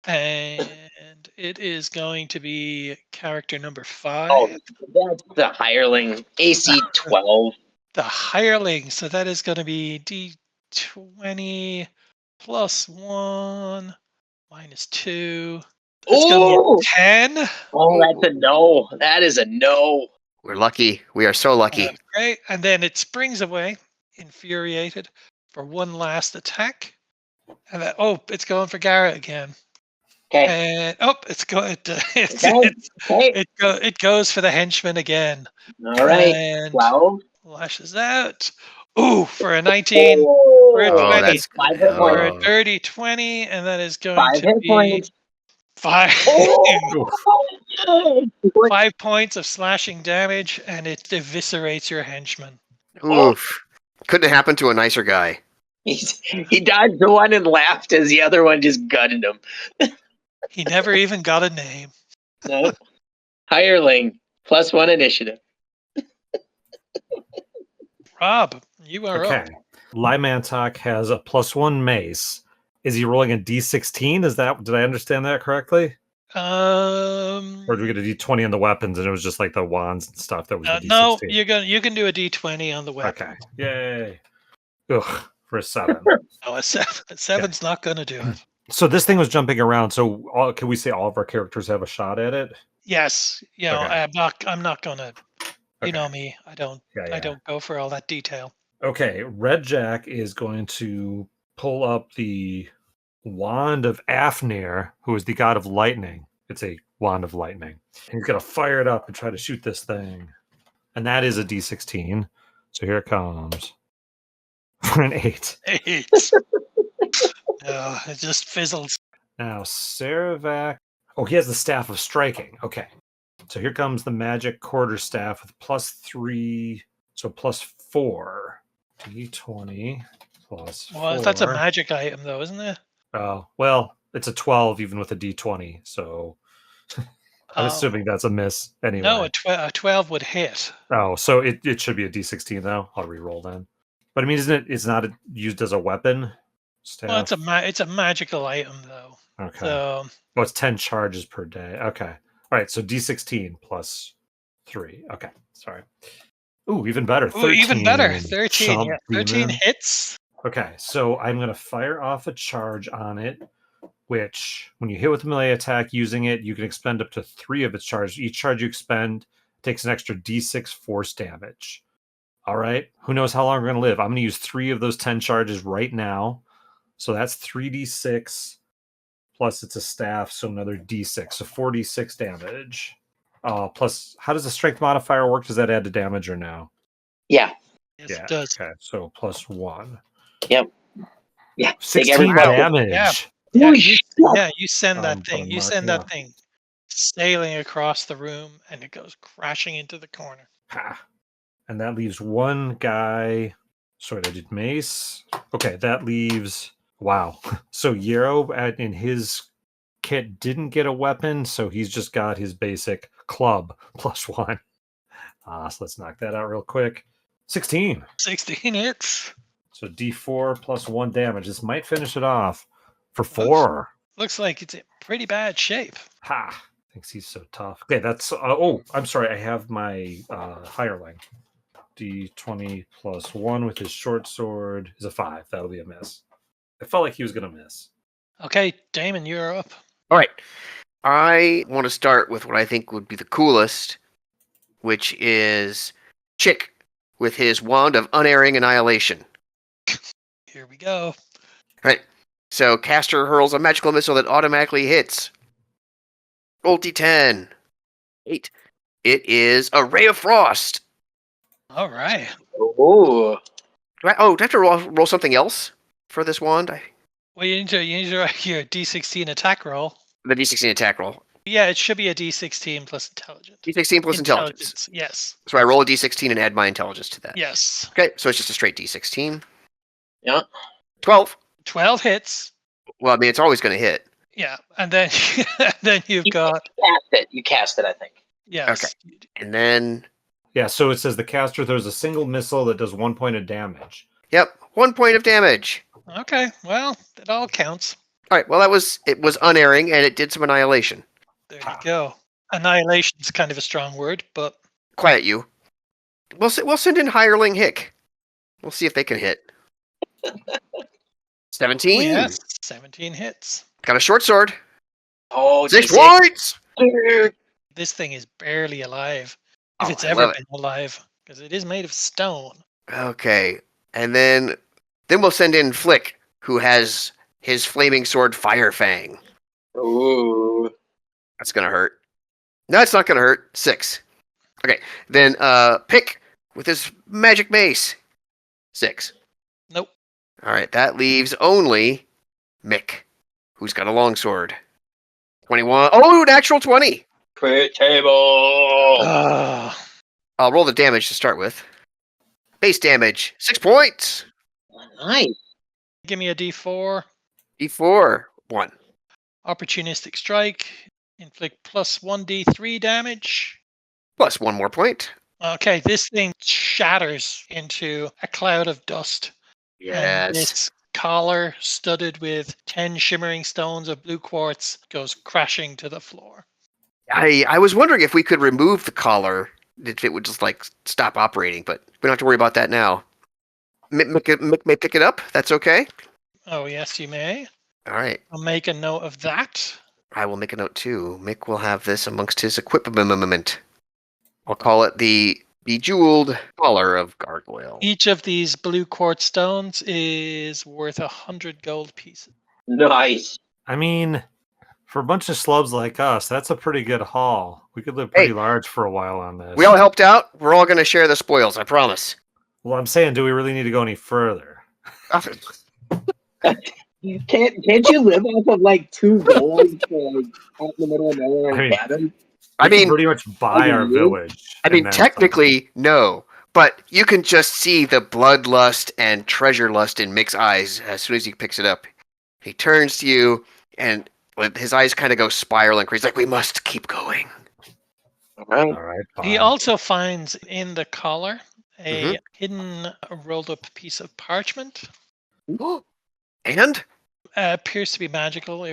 And it is going to be character number 5. Oh, that's the hireling. AC 12. The hireling. So that is going to be D20 plus 1 minus 2. That's going to Ooh! be 10. Oh, that's a no. That is a no. We're lucky. We are so lucky. Great. And then it springs away, infuriated, for one last attack. And then, it's going for Garrett again. Okay. And it's going. Okay. It goes for the henchman again. All right. And 12. lashes out. Ooh, for a 19, for a Oh, 20, that's 5 hit for a points. dirty 20, and that is going 5 to hit be points. 5. Oh. 5 points of slashing damage, and it eviscerates your henchman. Oof. Couldn't have happened to a nicer guy. He dodged the one and laughed as the other one just gutted him. He never even got a name. No. Hireling. +1 initiative. Rob, you are Okay. up. Lymantok has a +1 mace. Is he rolling a D16? Did I understand that correctly? Or did we get a D20 on the weapons and it was just like the wands and stuff that was the D16? No, you can do a D20 on the weapon. Okay. Yay. Ugh, for a 7. No, a 7. A 7's not going to do it. So this thing was jumping around. So can we say all of our characters have a shot at it? Yes, Okay. I'm not going to. You Okay. know me. I don't go for all that detail. Okay, Red Jack is going to pull up the Wand of Afnir, who is the god of lightning. It's a wand of lightning. And he's going to fire it up and try to shoot this thing. And that is a D16. So here it comes. For an 8. 8. No, it just fizzles. Now, Saravac. Oh, he has the Staff of Striking. Okay. So here comes the magic quarterstaff with +3. So +4. D20 plus 4. Well, that's a magic item, though, isn't it? Oh, well, it's a 12 even with a D20. So I'm assuming that's a miss anyway. No, a 12 would hit. Oh, so it should be a D16 though. I'll re-roll then. But I mean, isn't it? It's not used as a weapon. staff. Well, it's a magical item though. Okay. So It's 10 charges per day. Okay. All right. So D16 plus 3. Okay. Sorry. Ooh, even better. 13. ooh, even better. 13. Chump Yeah, 13 demon. hits. Okay. So I'm going to fire off a charge on it, which when you hit with a melee attack using it, you can expend up to 3 of its charges. Each charge you expend takes an extra D6 force damage. All right. Who knows how long we're going to live? I'm going to use 3 of those 10 charges right now. So that's 3d6 plus it's a staff, so another d6. So 4d6 damage. Plus, how does the strength modifier work? Does that add to damage or no? Yeah. Yes, it does. Okay, so plus 1. Yep. Yeah. Take 16 every battle. damage. Yeah. Holy shit. You send that Put thing. a You mark, send yeah. that thing sailing across the room, and it goes crashing into the corner. Ha. And that leaves one guy. Sorry, I did mace. Okay, that leaves. Wow. So Yarrow in his kit didn't get a weapon, so he's just got his basic club plus 1. So let's knock that out real quick. 16. 16 hits. So D4 plus 1 damage. This might finish it off for 4. Looks like it's in pretty bad shape. Ha! Thinks he's so tough. Okay, that's. I'm sorry. I have my hireling. D20 plus 1 with his short sword is a 5. That'll be a miss. I felt like he was going to miss. Okay, Damon, you're up. All right. I want to start with what I think would be the coolest, which is Chick with his wand of unerring annihilation. Here we go. All right. So caster hurls a magical missile that automatically hits. Roll D10. 8. It is a ray of frost. All right. Oh. Do I have to roll something else for this wand? Well, you need to write your D16 attack roll. The D16 attack roll. Yeah, it should be a D16 plus intelligence. D16 plus intelligence. Yes. So I roll a D16 and add my intelligence to that. Yes. Okay, so it's just a straight D16. Yeah. 12. 12 hits. Well, I mean, it's always going to hit. Yeah, and then you've got You cast it, I think. yes. Okay. And then Yeah, so it says the caster throws a single missile that does 1 point of damage. Yep, 1 point of damage. Okay, well, it all counts. All right, well, it was unerring, and it did some annihilation. There you go. Annihilation's kind of a strong word, but Quiet you. We'll send in hireling Hick. We'll see if they can hit. 17. oh, yes, 17 hits. Got a short sword. Oh, 6 D6. points. This thing is barely alive, if Oh, it's I ever love been alive, because it is made of stone. Okay, and then we'll send in Flick, who has his flaming sword Fire Fang. Ooh. That's gonna hurt. No, it's not gonna hurt. 6. Okay, then Pick with his magic mace. 6. Nope. All right, that leaves only Mick, who's got a longsword. 21. Oh, natural 20. Crit table. Ah, I'll roll the damage to start with. Base damage, 6 points. Nice. give me a D4. D4, 1. Opportunistic strike. Inflict plus 1d3 damage. Plus 1 more point. Okay, this thing shatters into a cloud of dust. And Yes. this collar, studded with 10 shimmering stones of blue quartz, goes crashing to the floor. I was wondering if we could remove the collar, if it would just stop operating, but we don't have to worry about that now. Mick may pick it up. That's okay. Oh, yes, you may. All right. I'll make a note of that. I will make a note too. Mick will have this amongst his equipment. I'll call it the Bejeweled Collar of Gargoyle. Each of these blue quartz stones is worth 100 gold pieces. Nice. I mean, for a bunch of slubs like us, that's a pretty good haul. We could live pretty large for a while on this. We all helped out. We're all going to share the spoils, I promise. Well, I'm saying, do we really need to go any further? Can't you live off of 2 gold for out in the middle of nowhere in a cabin? I We can mean, pretty much buy our village. I mean, and then technically, no. But you can just see the bloodlust and treasure lust in Mick's eyes as soon as he picks it up. He turns to you, and his eyes kind of go spiraling. He's like, we must keep going. All right. All right. He fine. also finds in the collar a hidden rolled up piece of parchment. And? Appears to be magical.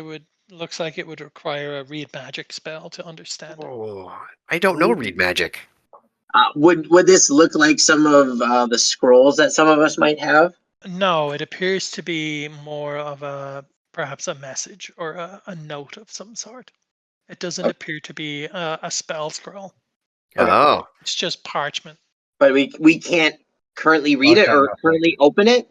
Looks like it would require a read magic spell to understand it. Oh, I don't know read magic. Would this look like some of the scrolls that some of us might have? No, it appears to be more of perhaps a message or a note of some sort. It doesn't Okay. appear to be a spell scroll. Okay. Oh. It's just parchment. But we can't currently read it or currently open it?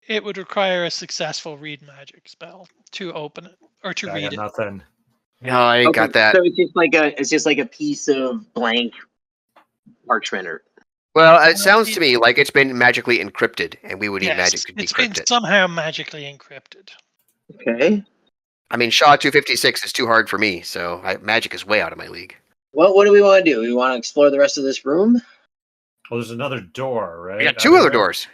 It would require a successful read magic spell to open it or to I read got it. nothing. No, I ain't got that. So it's just like a piece of blank parchment or Well, it sounds to me like it's been magically encrypted, and we would need Yes, magic to it's been decrypt it. somehow magically encrypted. okay. I mean, Shaw 256 is too hard for me, so magic is way out of my league. What do we want to do? We want to explore the rest of this room? Well, there's another door, right? We got two other doors.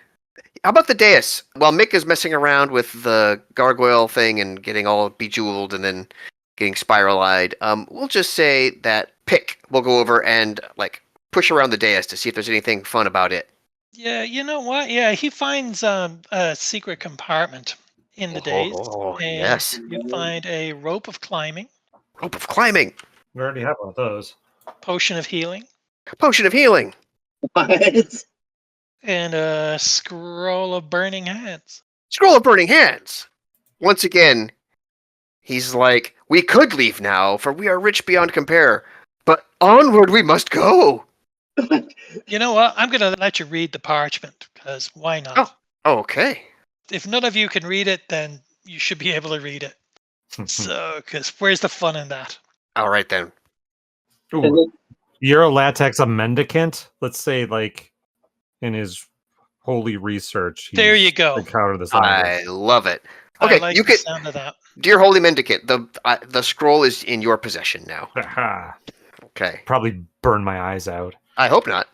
How about the dais? While Mick is messing around with the gargoyle thing and getting all bejeweled and then getting spiral-eyed, we'll just say that Pick will go over and push around the dais to see if there's anything fun about it. Yeah, you know what? Yeah, he finds a secret compartment in the days, Oh, and yes. you find a rope of climbing, Rope of climbing. We already have one of those. potion of healing, Potion of healing. What? and a scroll of burning hands. Scroll of burning hands. Once again, he's like, we could leave now, for we are rich beyond compare. But onward we must go. You know what? I'm going to let you read the parchment, because why not? Oh, okay. If none of you can read it, then you should be able to read it. So, because where's the fun in that? All right, then. Ooh, you're a latex mendicant. Let's say, in his holy research, There you go. Encountered this I love it. Okay, I like you the could, sound of that. dear holy mendicant, the scroll is in your possession now. Aha. Okay. Probably burn my eyes out. I hope not.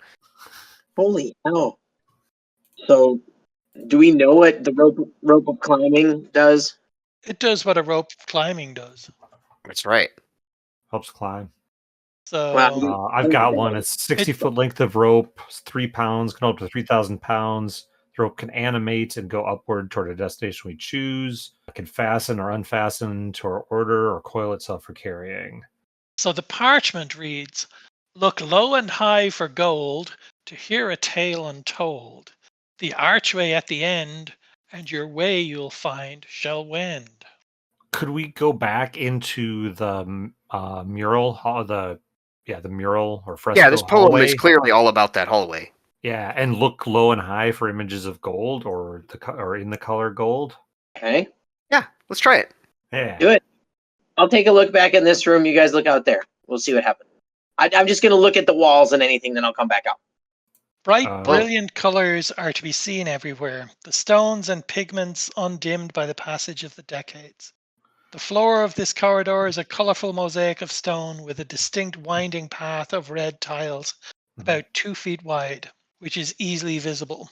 Holy hell. So, do we know what the rope of climbing does? It does what a rope climbing does. That's right. Helps climb. So, Wow. I've got one. It's 60-foot length of rope, 3 pounds, can go up to 3,000 pounds. The rope can animate and go upward toward a destination we choose. It can fasten or unfasten to our order or coil itself for carrying. so the parchment reads, "Look low and high for gold to hear a tale untold. The archway at the end, and your way you'll find shall wend." Could we go back into the mural, the mural or fresco? Yeah, this poem hallway? is clearly all about that hallway. Yeah, and look low and high for images of gold or in the color gold. Okay. Yeah, let's try it. Yeah. Do it. I'll take a look back in this room. You guys look out there. We'll see what happens. I'm just going to look at the walls and anything, then I'll come back out. Bright, brilliant colors are to be seen everywhere, the stones and pigments undimmed by the passage of the decades. The floor of this corridor is a colorful mosaic of stone with a distinct winding path of red tiles, about 2 feet wide, which is easily visible.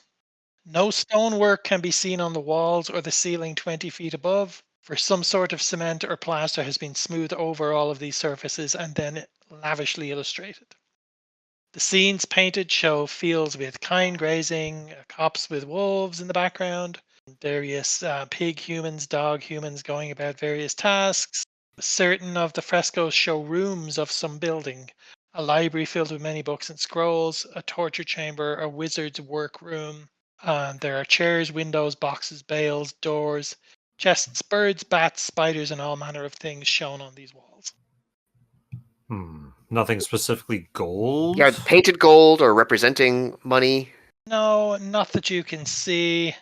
No stonework can be seen on the walls or the ceiling 20 feet above, for some sort of cement or plaster has been smoothed over all of these surfaces and then lavishly illustrated. The scenes painted show fields with kine grazing, a copse with wolves in the background, various pig humans, dog humans going about various tasks. Certain of the frescoes show rooms of some building, a library filled with many books and scrolls, a torture chamber, a wizard's workroom. There are chairs, windows, boxes, bales, doors, chests, birds, bats, spiders, and all manner of things shown on these walls. Nothing specifically gold? Yeah, painted gold or representing money. No, not that you can see.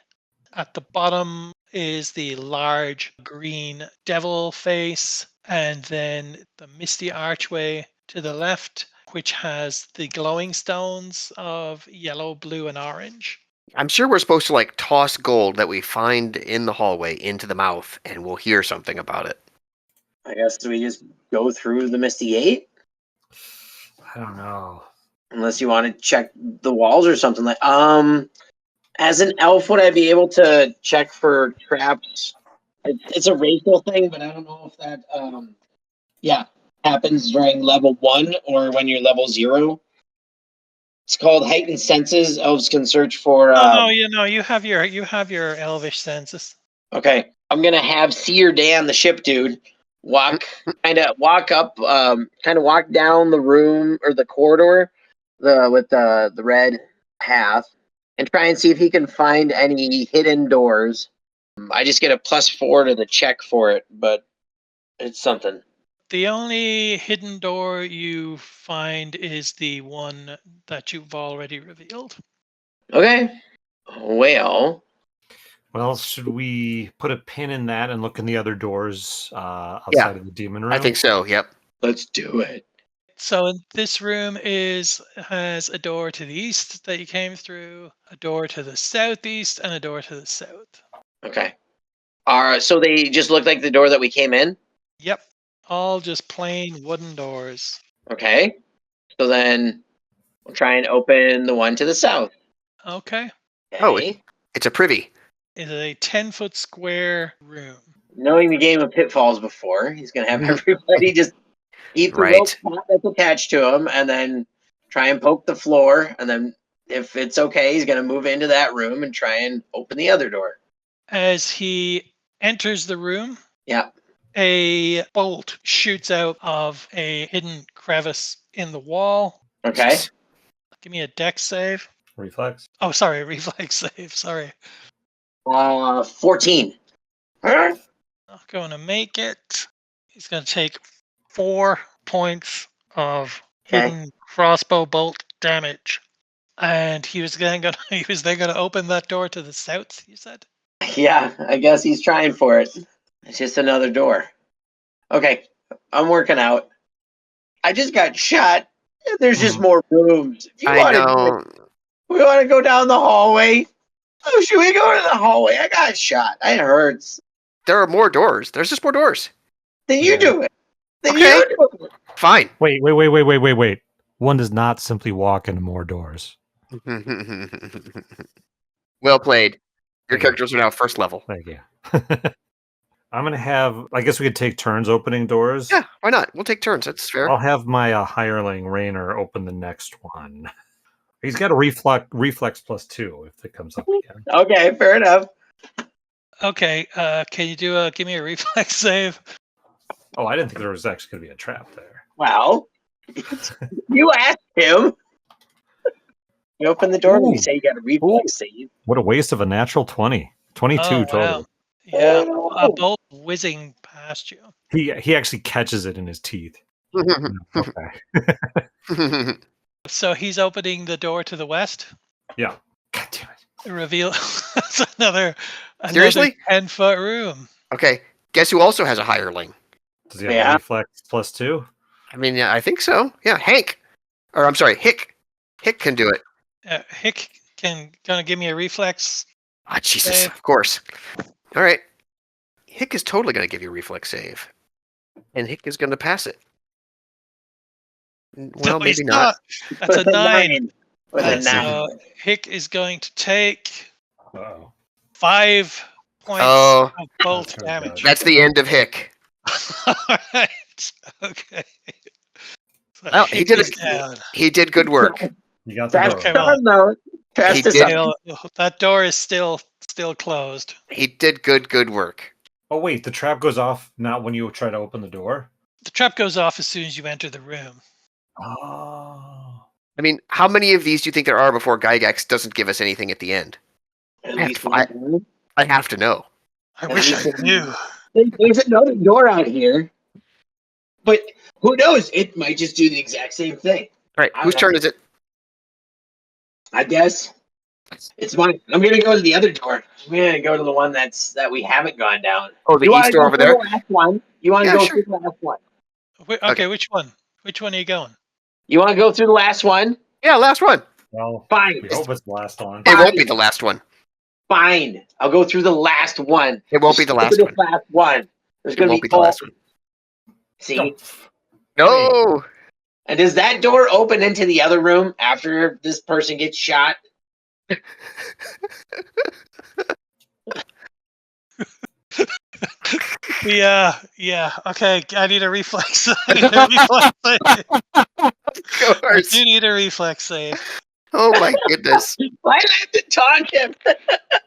At the bottom is the large green devil face, and then the misty archway to the left, which has the glowing stones of yellow, blue, and orange. I'm sure we're supposed to toss gold that we find in the hallway into the mouth, and we'll hear something about it. I guess we just go through the Misty Gate? I don't know. Unless you want to check the walls or something like. As an elf, would I be able to check for traps? It's a racial thing, but I don't know if that happens during level 1 or when you're level 0. It's called heightened senses. Elves can search for. No, you have your elvish senses. Okay, I'm gonna have Seer Dan, the ship dude, walk up, kind of walk down the room or the corridor, with the red path, and try and see if he can find any hidden doors. I just get a +4 to the check for it, but it's something. The only hidden door you find is the one that you've already revealed. Okay. Well, Well, should we put a pin in that and look in the other doors outside of the demon room? I think so. Yep. let's do it. So this room has a door to the east that you came through, a door to the southeast, and a door to the south. Okay. So they just look like the door that we came in? Yep, all just plain wooden doors. Okay. So then we'll try and open the one to the south. Okay. Oh, Okay. It's a privy. It's a 10-foot square room. Knowing the game of Pitfalls before, he's going to have everybody just eat the rope Right. that's attached to him and then try and poke the floor. And then if it's okay, he's going to move into that room and try and open the other door. As he enters the room, Yeah. a bolt shoots out of a hidden crevice in the wall. Okay. Give me a dex save. Reflex. Oh, sorry, a reflex save. Sorry. 14. Not going to make it. He's going to take 4 points of Okay. hidden crossbow bolt damage. And he was then going to open that door to the south, you said? Yeah, I guess he's trying for it. It's just another door. Okay, I'm working out. I just got shot. There's just more rooms. If you I know. we want to go down the hallway. Oh, should we go to the hallway? I got shot. It hurts. There are more doors. There's just more doors. Then you do it. Then Okay. you do it. Fine. Wait. One does not simply walk into more doors. Well played. Your Thank you. characters are now first level. Thank you. I'm going to have, I guess we could take turns opening doors. Yeah, why not? We'll take turns. That's fair. I'll have my hireling Rainer open the next one. He's got a reflex +2 if it comes up again. Okay, fair enough. Okay, can you give me a reflex save? Oh, I didn't think there was actually going to be a trap there. Well, you asked him. You open the door and you Ooh. say you got a reflex save. What a waste of a natural 20. 22 Oh, total. wow. Yeah, Oh. a bolt whizzing past you. He actually catches it in his teeth. Okay. So he's opening the door to the west. Yeah. God damn it. Reveal that's another Seriously? 10-foot room. Okay. Guess who also has a hireling? Does he have Yeah. a reflex +2? I mean, yeah, I think so. Yeah, Hank. Or I'm sorry, Hick. Hick can do it. Hick gonna give me a reflex. Ah, Jesus. Save. Of course. All right. Hick is totally going to give you a reflex save. And Hick is going to pass it. Well, No, he's maybe not. That's a 9. With a That's 9. So Hick is going to take Uh-oh. 5 points Oh, of bolt Oh, damage. that's the end of Hick. Alright. Okay. So Well, he Hick did is it. down. He did good work. You got the That's door. Okay, well, done, though. Fast He as did. up. That door is still closed. He did good work. Oh, wait. The trap goes off not when you try to open the door? The trap goes off as soon as you enter the room. Oh. I mean, how many of these do you think there are before Gygax doesn't give us anything at the end? At I have least to- one. I have to know. I wish I knew. There's another door out here. But who knows? It might just do the exact same thing. All right, whose turn is it? I guess. It's mine. I'm gonna go to the other door. I'm gonna go to the one that we haven't gone down. Oh, the You wanna east door go over through there? The last one. You want to Yeah, go sure. through the last one? Okay, Okay. which one? Which one are you going? You want to go through the last one? Yeah, last one. Well, Fine. we hope it's the last one. It won't be the last one. Fine. I'll go through the last one. It won't be the last Stupidest one. last one. There's It gonna won't be be the last one. See. No. And does that door open into the other room after this person gets shot? Yeah. Okay, I need a reflex. I need a reflex save. Of I course. do need a reflex save. Oh my goodness. I have to taunt him. That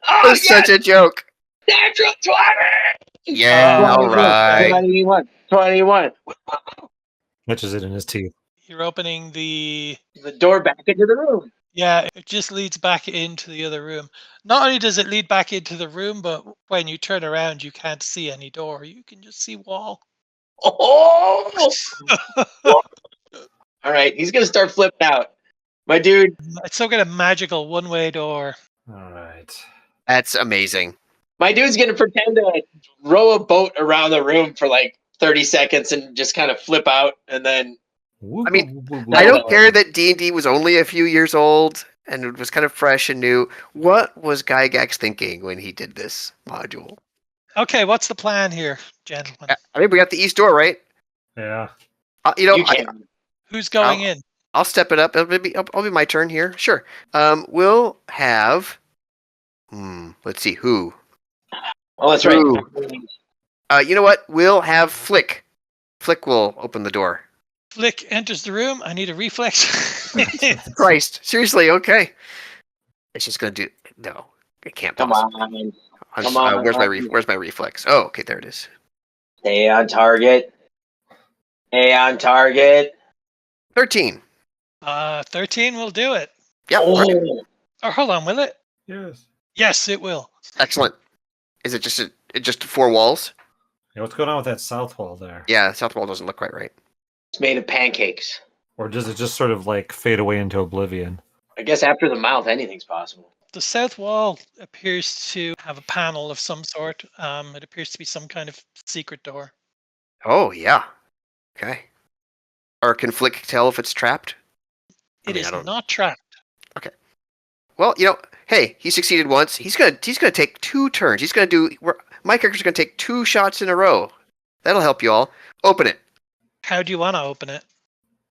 Oh, was yes, such a joke. natural 20! Yeah, all right. 21. 21. Catches it in his teeth. You're opening the. The door back into the room. Yeah, it just leads back into the other room. Not only does it lead back into the room, but when you turn around, you can't see any door. You can just see wall. Oh! All right, he's gonna start flipping out. My dude, It's still got a magical one-way door. All right. That's amazing. my dude's gonna pretend to row a boat around the room for like 30 seconds and just kind of flip out, and then I mean, I don't care that D&D was only a few years old and it was kind of fresh and new. What was Gygax thinking when he did this module? Okay, what's the plan here, gentlemen? I mean, we got the east door, right? Yeah. you can. Who's going in? I'll step it up. It'll be my turn here. Sure. We'll have. Let's see who. Oh, that's Ooh. right. You know what? We'll have Flick. Flick will open the door. Flick enters the room. I need a reflex. Christ, seriously? Okay. It's just gonna do. No, it can't. Come possibly. on. Come on. Where's my reflex? Oh, okay, there it is. Stay on target. Stay on target. 13. 13 will do it. Yep. Right. Or hold on, will it? Yes. Yes, it will. Excellent. Is it just 4 walls? Yeah, what's going on with that south wall there? Yeah, the south wall doesn't look quite right. It's made of pancakes. Or does it just sort of like fade away into oblivion? I guess after the mouth, anything's possible. The south wall appears to have a panel of some sort. It appears to be some kind of secret door. Oh yeah. Okay. Or can Flick tell if it's trapped? It is not trapped. Okay. Well, hey, he succeeded once. He's gonna take 2 turns. He's gonna do. My character's gonna take 2 shots in a row. That'll help you all. Open it. How do you want to open it?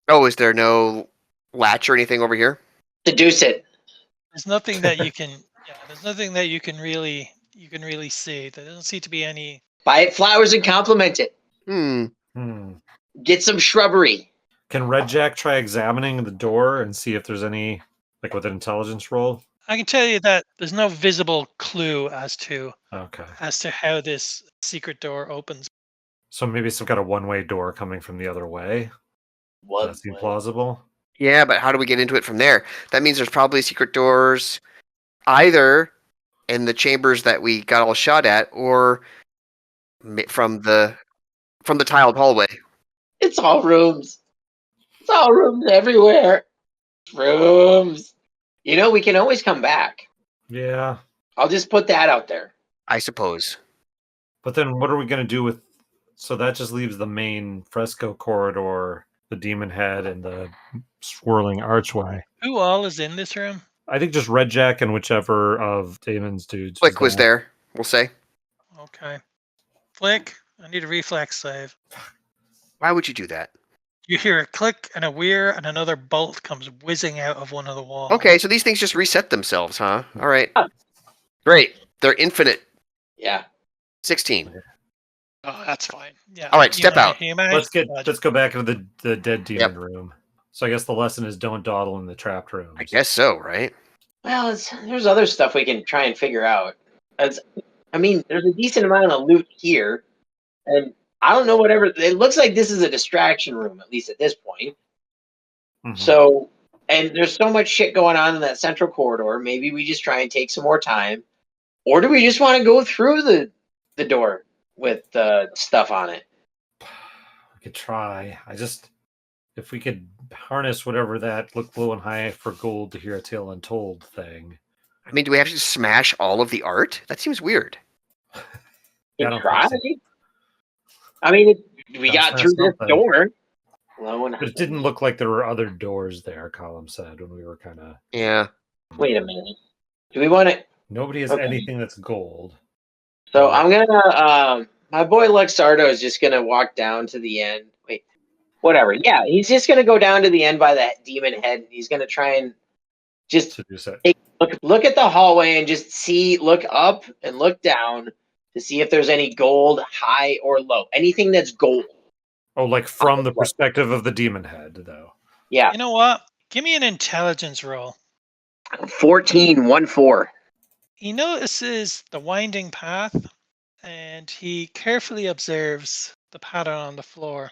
Oh, is there no latch or anything over here? Deduce it. There's nothing that you can. Yeah, there's nothing that you can really see. There doesn't seem to be any. Buy it flowers and compliment it. Get some shrubbery. Can Red Jack try examining the door and see if there's any, like with an intelligence roll? I can tell you that there's no visible clue as to Okay. how this secret door opens. So maybe some kind of one-way door coming from the other way. Does that seem plausible? Yeah, but how do we get into it from there? That means there's probably secret doors either in the chambers that we got all shot at or from the tiled hallway. It's all rooms. It's all rooms everywhere. Rooms. We can always come back. Yeah. I'll just put that out there. I suppose. But then what are we going to do with... So that just leaves the main fresco corridor, the demon head, and the swirling archway. Who all is in this room? I think just Red Jack and whichever of Damon's dudes. Flick was there, we'll say. Okay. Flick, I need a reflex save. Why would you do that? You hear a click and a whir, and another bolt comes whizzing out of one of the walls. Okay, so these things just reset themselves, huh? All right. Great. They're infinite. Yeah. 16. Oh, that's fine. Yeah. All right, step out. Let's go back into the dead demon room. So I guess the lesson is don't dawdle in the trapped room. I guess so, right? Well, there's other stuff we can try and figure out. There's a decent amount of loot here, and I don't know whatever. It looks like this is a distraction room, at least at this point. Mm-hmm. So, and there's so much shit going on in that central corridor. Maybe we just try and take some more time, or do we just want to go through the door with stuff on it? We could try. If we could harness whatever that look low and high for gold to hear a tale untold thing. I mean, do we have to smash all of the art? That seems weird. Try. I mean, we got through this door. But it didn't look like there were other doors there, Colin said, when we were kind of... Yeah. Wait a minute. Do we want to... Nobody has anything that's gold. So I'm going to... my boy Luxardo is just going to walk down to the end. Wait. Whatever. Yeah, he's just going to go down to the end by that demon head. He's going to try and just look at the hallway and just look up and look down to see if there's any gold, high or low. Anything that's gold. Oh, like from the perspective of the demon head, though. Yeah. You know what? Give me an intelligence roll. 14. He notices the winding path and he carefully observes the pattern on the floor.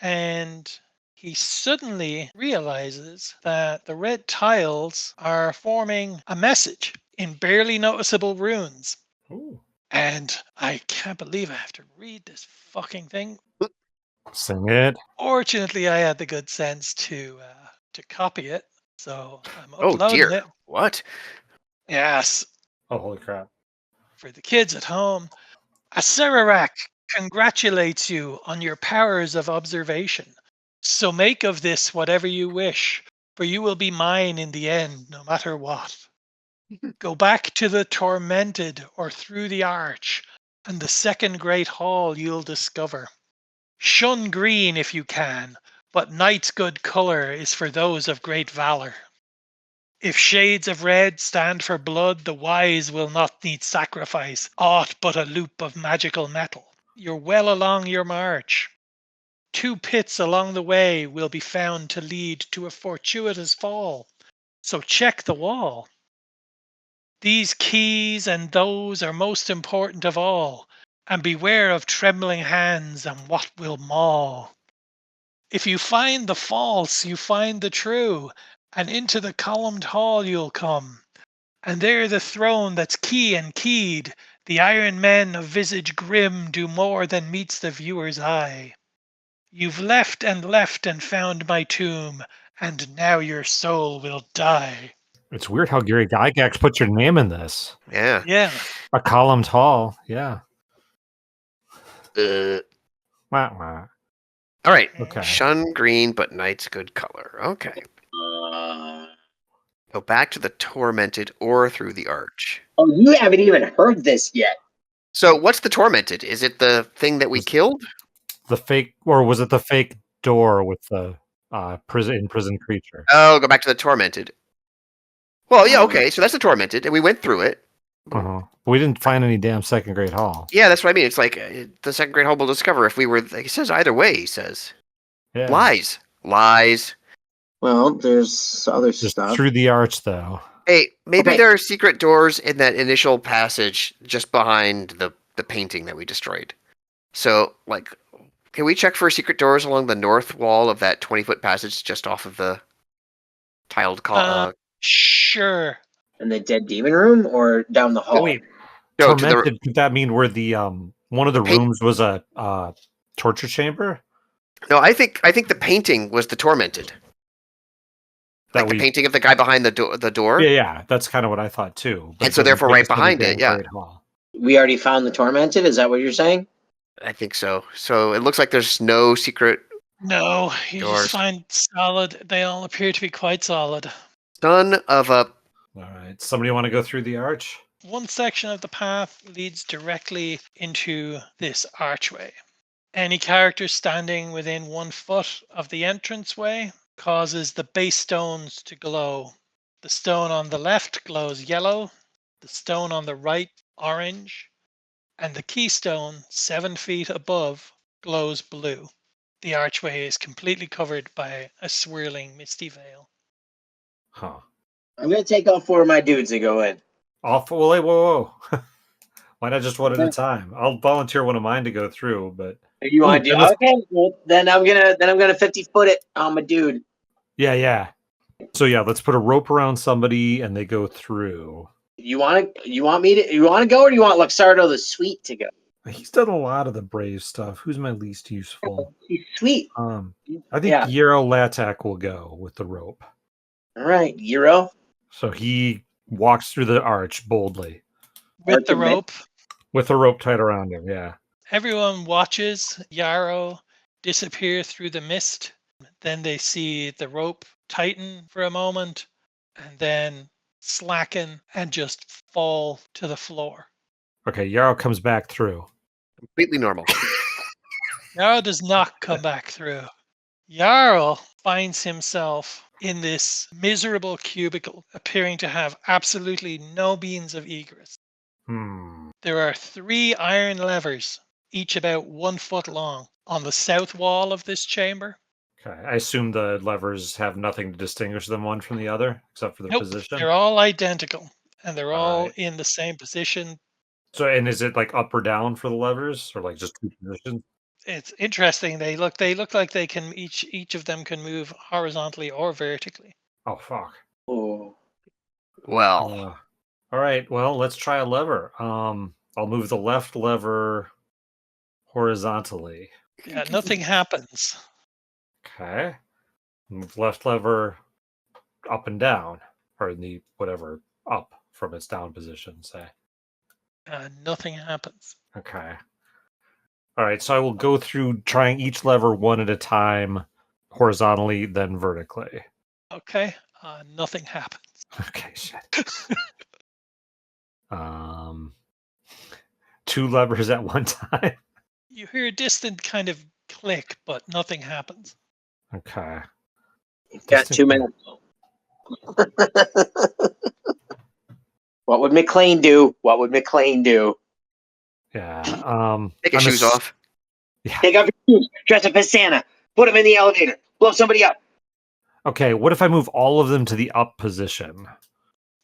And he suddenly realizes that the red tiles are forming a message in barely noticeable runes. Ooh. And I can't believe I have to read this fucking thing. Sing it. Fortunately, I had the good sense to copy it, so I'm Oh uploading dear. it. What? Yes, Oh, holy crap. for the kids at home. Acererak congratulates you on your powers of observation. So make of this whatever you wish, for you will be mine in the end, no matter what. Go back to the tormented or through the arch, and the second great hall you'll discover. Shun green if you can, but night's good color is for those of great valor. If shades of red stand for blood, the wise will not need sacrifice, aught but a loop of magical metal. You're well along your march. 2 pits along the way will be found to lead to a fortuitous fall, so check the wall. These keys and those are most important of all, and beware of trembling hands and what will maul. If you find the false, you find the true, and into the columned hall you'll come. And there the throne that's key and keyed, the iron men of visage grim do more than meets the viewer's eye. You've left and found my tomb, and now your soul will die. It's weird how Gary Gygax put your name in this. Yeah. Yeah. A columned hall. Yeah. Uh, Wah, wah. all right. Okay. Shun green, but night's good color. Okay. Go back to the tormented or through the arch. Oh, you haven't even heard this yet. So what's the tormented? Is it the thing that we killed? The fake, or was it the fake door with the prison creature? Oh, go back to the tormented. Well, yeah, Oh. okay. So that's the tormented, and we went through it. Uh-huh. But we didn't find any damn second grade hall. Yeah, that's what I mean. It's like the second grade hall will discover if we were. He says either way. He says Yeah. lies. Well, there's other Just stuff. through the arch, though. Hey, maybe Okay. there are secret doors in that initial passage just behind the painting that we destroyed. So, like, can we check for secret doors along the north wall of that 20-foot passage just off of the tiled Sure. In the dead demon room or down the hall? Wait, no, to the tormented? Could that mean where the one of the paint- rooms was a torture chamber? no. I think the painting was the tormented. That Like the painting of the guy behind the door. Yeah, that's kind of what I thought too. And so therefore right behind it, yeah. We already found the tormented. Is that what you're saying? I think so. So it looks like there's no secret. No, you Doors. just find solid. They all appear to be quite solid. Son of a. All right. Somebody want to go through the arch? One section of the path leads directly into this archway. Any character standing within 1 foot of the entranceway causes the base stones to glow. The stone on the left glows yellow, the stone on the right orange, and the keystone 7 feet above glows blue. The archway is completely covered by a swirling misty veil. Huh. I'm gonna take all 4 of my dudes and go in. Off. Well, wait, whoa. Why not just one at a time? I'll volunteer one of mine to go through, but You want to do? Okay, well, then I'm gonna 50-foot it on my dude. yeah. So yeah, let's put a rope around somebody and they go through. You want me to? You want to go, or do you want Luxardo the Sweet to go? He's done a lot of the brave stuff. Who's my least useful? He's sweet. I think Yeah. Euro Latak will go with the rope. All right, Euro. So he walks through the arch boldly With the Archway. rope, with a rope tied around him. Yeah. everyone watches Yarrow disappear through the mist. Then they see the rope tighten for a moment and then slacken and just fall to the floor. Okay, Yarrow comes back through. Completely normal. Yarrow does not come back through. Yarrow finds himself in this miserable cubicle, appearing to have absolutely no means of egress. There are 3 iron levers, each about 1 foot long, on the south wall of this chamber. Okay, I assume the levers have nothing to distinguish them one from the other, except for their Nope, position. they're all identical, and they're all Alright. in the same position. So, and is it like up or down for the levers, or like just two positions? It's interesting. They look like they can each of them can move horizontally or vertically. Oh fuck. Oh. Well, All right. Well, let's try a lever. I'll move the left lever horizontally. Yeah, nothing happens. Okay. Move left lever up and down, or in the whatever up from its down position. Say. Nothing happens. Okay. All right. So I will go through trying each lever one at a time, horizontally, then vertically. Okay. Nothing happens. Okay. Shit. Um, two levers at one time. You hear a distant kind of click, but nothing happens. Okay. You've got 2 minutes. What would McLean do? What would McLean do? Yeah. take your shoes off. Yeah. Take off your shoes, dress up as Santa, put him in the elevator, blow somebody up. Okay. What if I move all of them to the up position?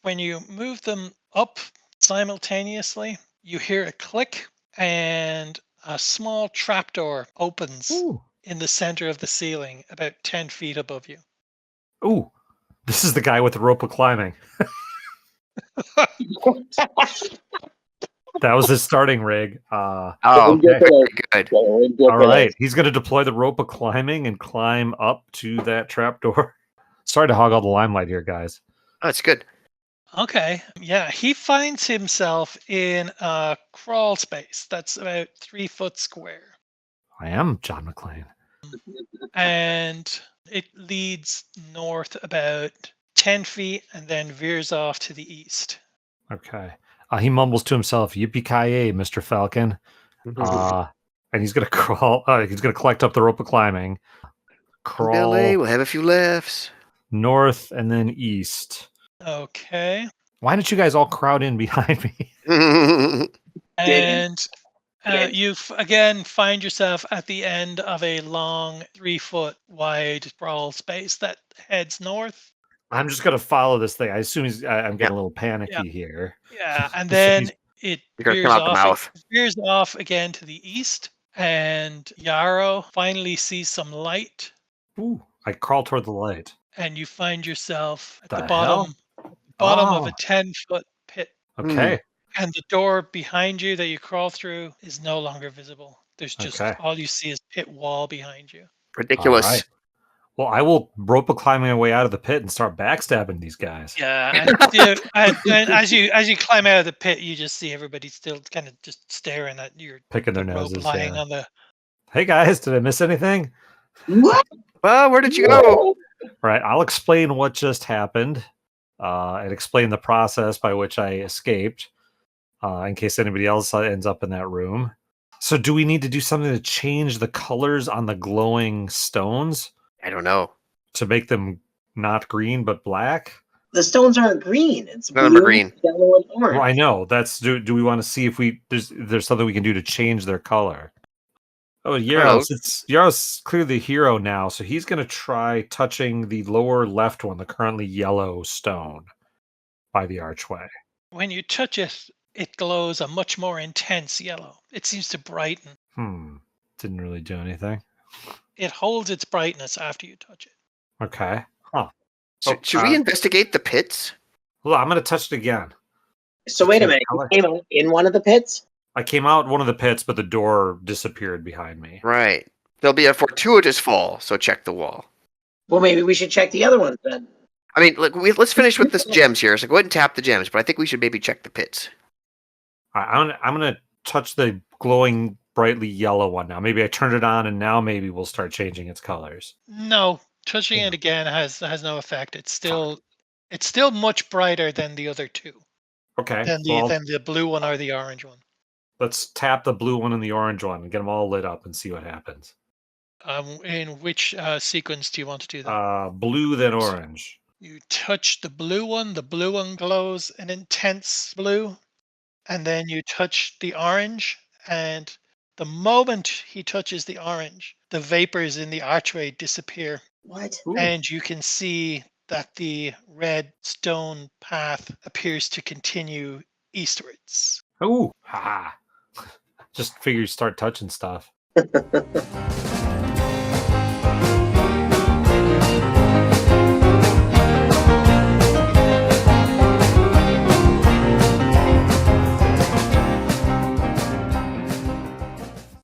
When you move them up simultaneously, you hear a click and a small trapdoor opens Ooh. in the center of the ceiling about 10 feet above you. Ooh. This is the guy with the rope of climbing. That was his starting rig. Oh, okay. good. All right. He's going to deploy the rope of climbing and climb up to that trapdoor. Sorry to hog all the limelight here, guys. Oh, it's good. Okay. Yeah, he finds himself in a crawl space that's about 3 foot square. I am John McClane. And it leads north about 10 feet and then veers off to the east. Okay. He mumbles to himself, "Yippee-ki-yay, Mr. Falcon." And he's going to crawl. He's going to collect up the rope of climbing. Crawl Billy, we'll have a few laughs. north and then east. Okay. Why don't you guys all crowd in behind me? And you again find yourself at the end of a long 3 foot wide crawl space that heads north. I'm just going to follow this thing. I assume I'm getting a little panicky here. Yeah, and then it You're gonna veers come out the off. mouth. It veers off again to the east, and Yarrow finally sees some light, Ooh, I crawl toward the light. and you find yourself at The the hell? bottom of a Oh. 10-foot pit, Okay. and the door behind you that you crawl through is no longer visible. There's just Okay. all you see is pit wall behind you. Ridiculous. All right. Well, I will rope a climbing my way out of the pit and start backstabbing these guys. Yeah, and as you climb out of the pit, you just see everybody still kind of just staring at your Picking their rope noses. lying Yeah. on the. Hey guys, did I miss anything? What? Well, where did you go? All right, I'll explain what just happened and explain the process by which I escaped in case anybody else ends up in that room. So do we need to do something to change the colors on the glowing stones I don't know. to make them not green but black? The stones aren't green. It's None of them are blue, green. yellow, and orange. Well, I know. Do we want to see if there's something we can do to change their color? Oh, Yaros. Yaros clearly the hero now, so he's going to try touching the lower left one, the currently yellow stone by the archway. When you touch it, it glows a much more intense yellow. It seems to brighten. Didn't really do anything. It holds its brightness after you touch it. Okay. Huh. Should we investigate the pits? Well, I'm going to touch it again. So wait a minute. You came out in one of the pits? I came out one of the pits, but the door disappeared behind me. Right. There'll be a fortuitous fall, so check the wall. Well, maybe we should check the other ones then. I mean, look, let's finish with the gems here. So go ahead and tap the gems, but I think we should maybe check the pits. I'm going to touch the glowing brightly yellow one now. Maybe I turned it on, and now maybe we'll start changing its colors. No, touching it again has no effect. It's still much brighter than the other two. Okay. Than the blue one or the orange one. Let's tap the blue one and the orange one and get them all lit up and see what happens. In which sequence do you want to do that? Blue, then orange. You touch the blue one. The blue one glows an intense blue. And then you touch the orange. And the moment he touches the orange, the vapors in the archway disappear. What? Ooh. And you can see that the red stone path appears to continue eastwards. Ooh, ha! Just figure you start touching stuff.